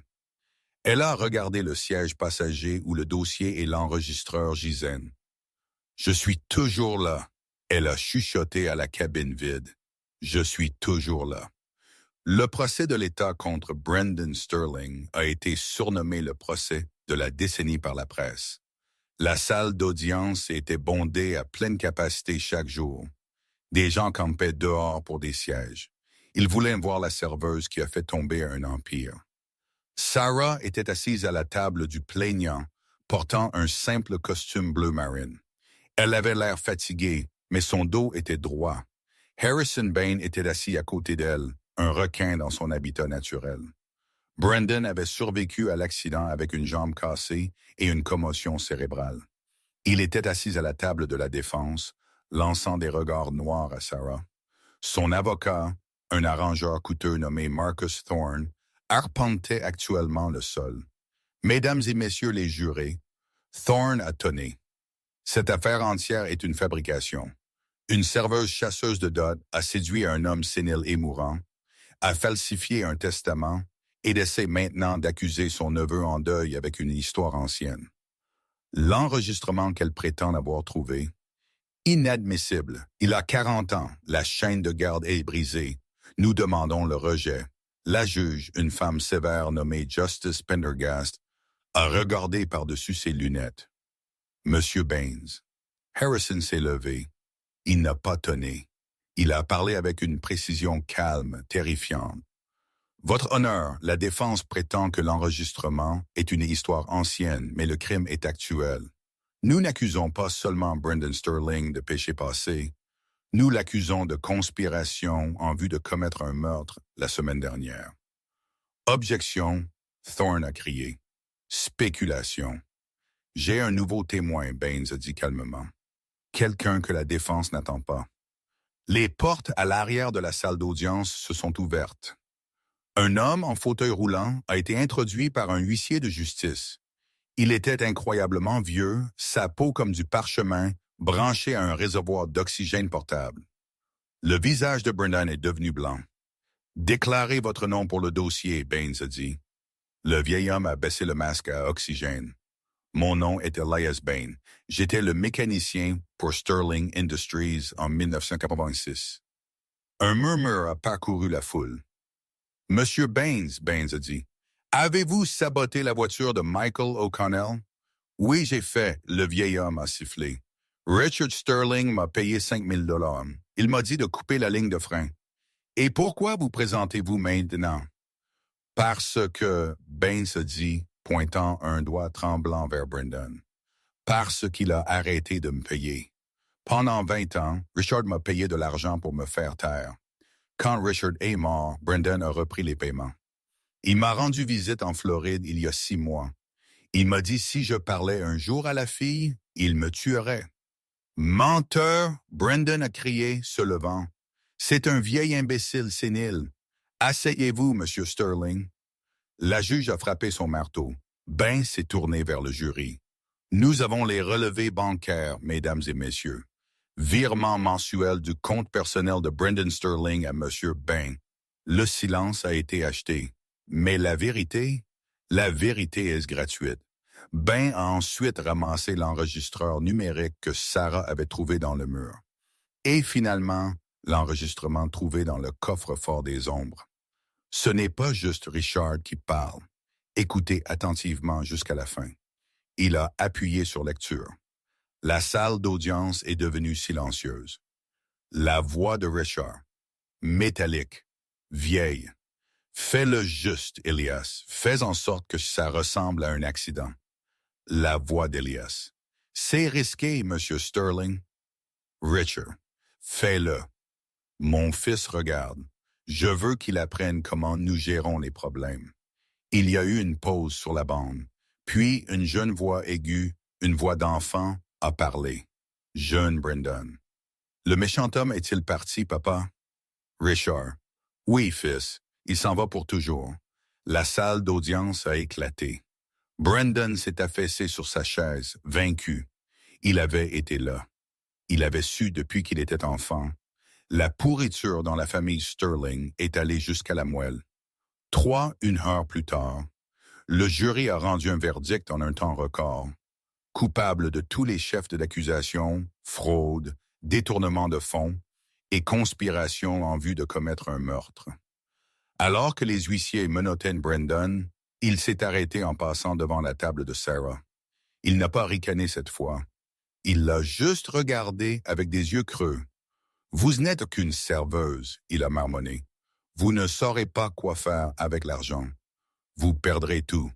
Elle a regardé le siège passager où le dossier et l'enregistreur gisaient. « Je suis toujours là. » Elle a chuchoté à la cabine vide. « Je suis toujours là. » Le procès de l'État contre Brendan Sterling a été surnommé le procès de la décennie par la presse. La salle d'audience était bondée à pleine capacité chaque jour. Des gens campaient dehors pour des sièges. Ils voulaient voir la serveuse qui a fait tomber un empire. Sarah était assise à la table du plaignant, portant un simple costume bleu marine. Elle avait l'air fatiguée, mais son dos était droit. Harrison Bain était assis à côté d'elle, un requin dans son habitat naturel. Brendan avait survécu à l'accident avec une jambe cassée et une commotion cérébrale. Il était assis à la table de la défense, lançant des regards noirs à Sarah. Son avocat, un arrangeur coûteux nommé Marcus Thorne, arpentait actuellement le sol. Mesdames et messieurs les jurés, Thorne a tonné. Cette affaire entière est une fabrication. Une serveuse chasseuse de dot a séduit un homme sénile et mourant, a falsifié un testament et essaie maintenant d'accuser son neveu en deuil avec une histoire ancienne. L'enregistrement qu'elle prétend avoir trouvé, inadmissible. Il a 40 ans, la chaîne de garde est brisée. Nous demandons le rejet. La juge, une femme sévère nommée Justice Pendergast, a regardé par-dessus ses lunettes. Monsieur Baines. Harrison s'est levé. Il n'a pas tonné. Il a parlé avec une précision calme, terrifiante. Votre honneur, la défense prétend que l'enregistrement est une histoire ancienne, mais le crime est actuel. Nous n'accusons pas seulement Brendan Sterling de péché passé. Nous l'accusons de conspiration en vue de commettre un meurtre la semaine dernière. Objection, Thorne a crié. Spéculation. J'ai un nouveau témoin, Baines a dit calmement. Quelqu'un que la défense n'attend pas. Les portes à l'arrière de la salle d'audience se sont ouvertes. Un homme en fauteuil roulant a été introduit par un huissier de justice. Il était incroyablement vieux, sa peau comme du parchemin, branchée à un réservoir d'oxygène portable. Le visage de Brendan est devenu blanc. « Déclarez votre nom pour le dossier, » Baines a dit. Le vieil homme a baissé le masque à oxygène. Mon nom est Elias Bain. J'étais le mécanicien pour Sterling Industries en 1986. Un murmure a parcouru la foule. « Monsieur Baines, » Baines a dit, « avez-vous saboté la voiture de Michael O'Connell? »« Oui, j'ai fait, » le vieil homme a sifflé. « Richard Sterling m'a payé 5 000 $. Il m'a dit de couper la ligne de frein. »« Et pourquoi vous présentez-vous maintenant? »« Parce que, » Baines a dit, pointant un doigt tremblant vers Brendan. « Parce qu'il a arrêté de me payer. Pendant 20 ans, Richard m'a payé de l'argent pour me faire taire. Quand Richard est mort, Brendan a repris les paiements. Il m'a rendu visite en Floride il y a 6 mois. Il m'a dit si je parlais un jour à la fille, il me tuerait. « Menteur !» Brendan a crié, se levant. « C'est un vieil imbécile sénile. Asseyez-vous, Monsieur Sterling. » La juge a frappé son marteau. Bain s'est tourné vers le jury. « Nous avons les relevés bancaires, mesdames et messieurs. Virement mensuel du compte personnel de Brendan Sterling à Monsieur Bain. » Le silence a été acheté. Mais la vérité est gratuite. Bain a ensuite ramassé l'enregistreur numérique que Sarah avait trouvé dans le mur. Et finalement, l'enregistrement trouvé dans le coffre-fort des ombres. Ce n'est pas juste Richard qui parle. Écoutez attentivement jusqu'à la fin. Il a appuyé sur lecture. La salle d'audience est devenue silencieuse. La voix de Richard, métallique, vieille. Fais-le juste, Elias. Fais en sorte que ça ressemble à un accident. La voix d'Elias. C'est risqué, Monsieur Sterling. Richard. Fais-le. Mon fils regarde. Je veux qu'il apprenne comment nous gérons les problèmes. Il y a eu une pause sur la bande. Puis une jeune voix aiguë, une voix d'enfant, a parlé. Jeune Brendan. Le méchant homme est-il parti, papa? Richard. Oui, fils. Il s'en va pour toujours. La salle d'audience a éclaté. Brendan s'est affaissé sur sa chaise, vaincu. Il avait été là. Il avait su depuis qu'il était enfant. La pourriture dans la famille Sterling est allée jusqu'à la moelle. 1 heure plus tard, le jury a rendu un verdict en un temps record. Coupable de tous les chefs d'accusation, fraude, détournement de fonds et conspiration en vue de commettre un meurtre. Alors que les huissiers menottaient Brendan, il s'est arrêté en passant devant la table de Sarah. Il n'a pas ricané cette fois. Il l'a juste regardé avec des yeux creux. « Vous n'êtes qu'une serveuse, » il a marmonné. « Vous ne saurez pas quoi faire avec l'argent. Vous perdrez tout. »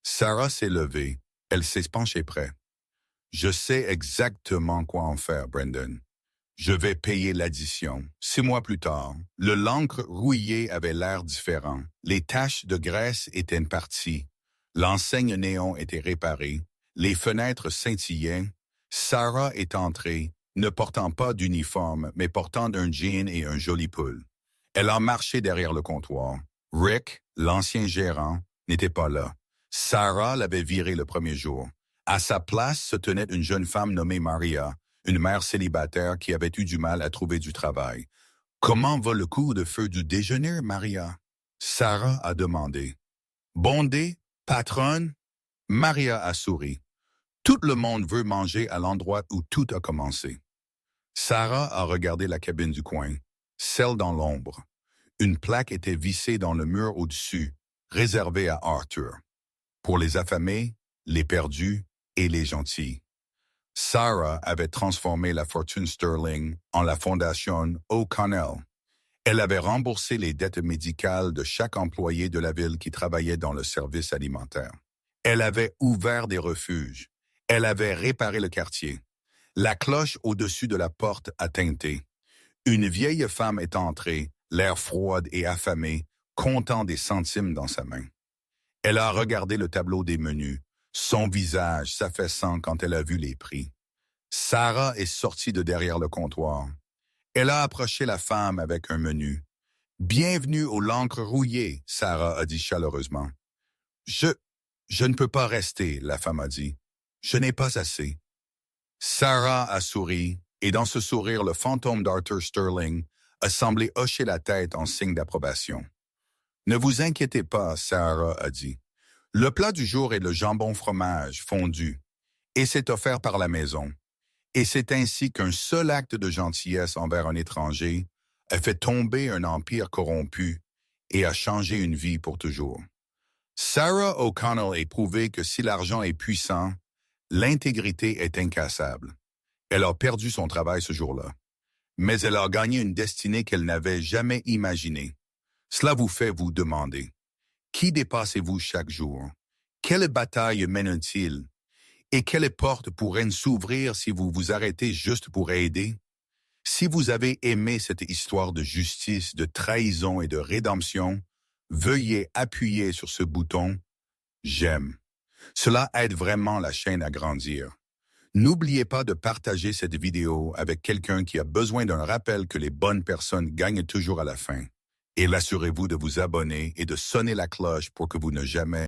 Sarah s'est levée. Elle s'est penchée près. « Je sais exactement quoi en faire, Brendan. Je vais payer l'addition. 6 mois plus tard, le l'encre rouillée avait l'air différent. Les taches de graisse étaient parties. L'enseigne néon était réparée. Les fenêtres scintillaient. Sarah est entrée, ne portant pas d'uniforme, mais portant un jean et un joli pull. Elle a marché derrière le comptoir. Rick, l'ancien gérant, n'était pas là. Sarah l'avait viré le premier jour. À sa place se tenait une jeune femme nommée Maria, une mère célibataire qui avait eu du mal à trouver du travail. « Comment va le coup de feu du déjeuner, Maria? » Sarah a demandé. « Bondé, patronne? » Maria a souri. « Tout le monde veut manger à l'endroit où tout a commencé. » Sarah a regardé la cabine du coin, celle dans l'ombre. Une plaque était vissée dans le mur au-dessus, réservée à Arthur. Pour les affamés, les perdus et les gentils. Sarah avait transformé la fortune Sterling en la fondation O'Connell. Elle avait remboursé les dettes médicales de chaque employé de la ville qui travaillait dans le service alimentaire. Elle avait ouvert des refuges. Elle avait réparé le quartier. La cloche au-dessus de la porte a tinté. Une vieille femme est entrée, l'air froide et affamée, comptant des centimes dans sa main. Elle a regardé le tableau des menus, son visage s'affaissant quand elle a vu les prix. Sarah est sortie de derrière le comptoir. Elle a approché la femme avec un menu. « Bienvenue au l'encre rouillée », Sarah a dit chaleureusement. « Je ne peux pas rester », la femme a dit. « Je n'ai pas assez. » Sarah a souri, et dans ce sourire, le fantôme d'Arthur Sterling a semblé hocher la tête en signe d'approbation. « Ne vous inquiétez pas, Sarah a dit. Le plat du jour est le jambon fromage fondu, et c'est offert par la maison. Et c'est ainsi qu'un seul acte de gentillesse envers un étranger a fait tomber un empire corrompu et a changé une vie pour toujours. » Sarah O'Connell a prouvé que si l'argent est puissant, l'intégrité est incassable. Elle a perdu son travail ce jour-là, mais elle a gagné une destinée qu'elle n'avait jamais imaginée. Cela vous fait vous demander, qui dépassez-vous chaque jour? Quelle bataille mène-t-il? Et quelle porte pourrait s'ouvrir si vous vous arrêtez juste pour aider? Si vous avez aimé cette histoire de justice, de trahison et de rédemption, veuillez appuyer sur ce bouton « J'aime ». Cela aide vraiment la chaîne à grandir. N'oubliez pas de partager cette vidéo avec quelqu'un qui a besoin d'un rappel que les bonnes personnes gagnent toujours à la fin. Et assurez-vous de vous abonner et de sonner la cloche pour que vous ne jamais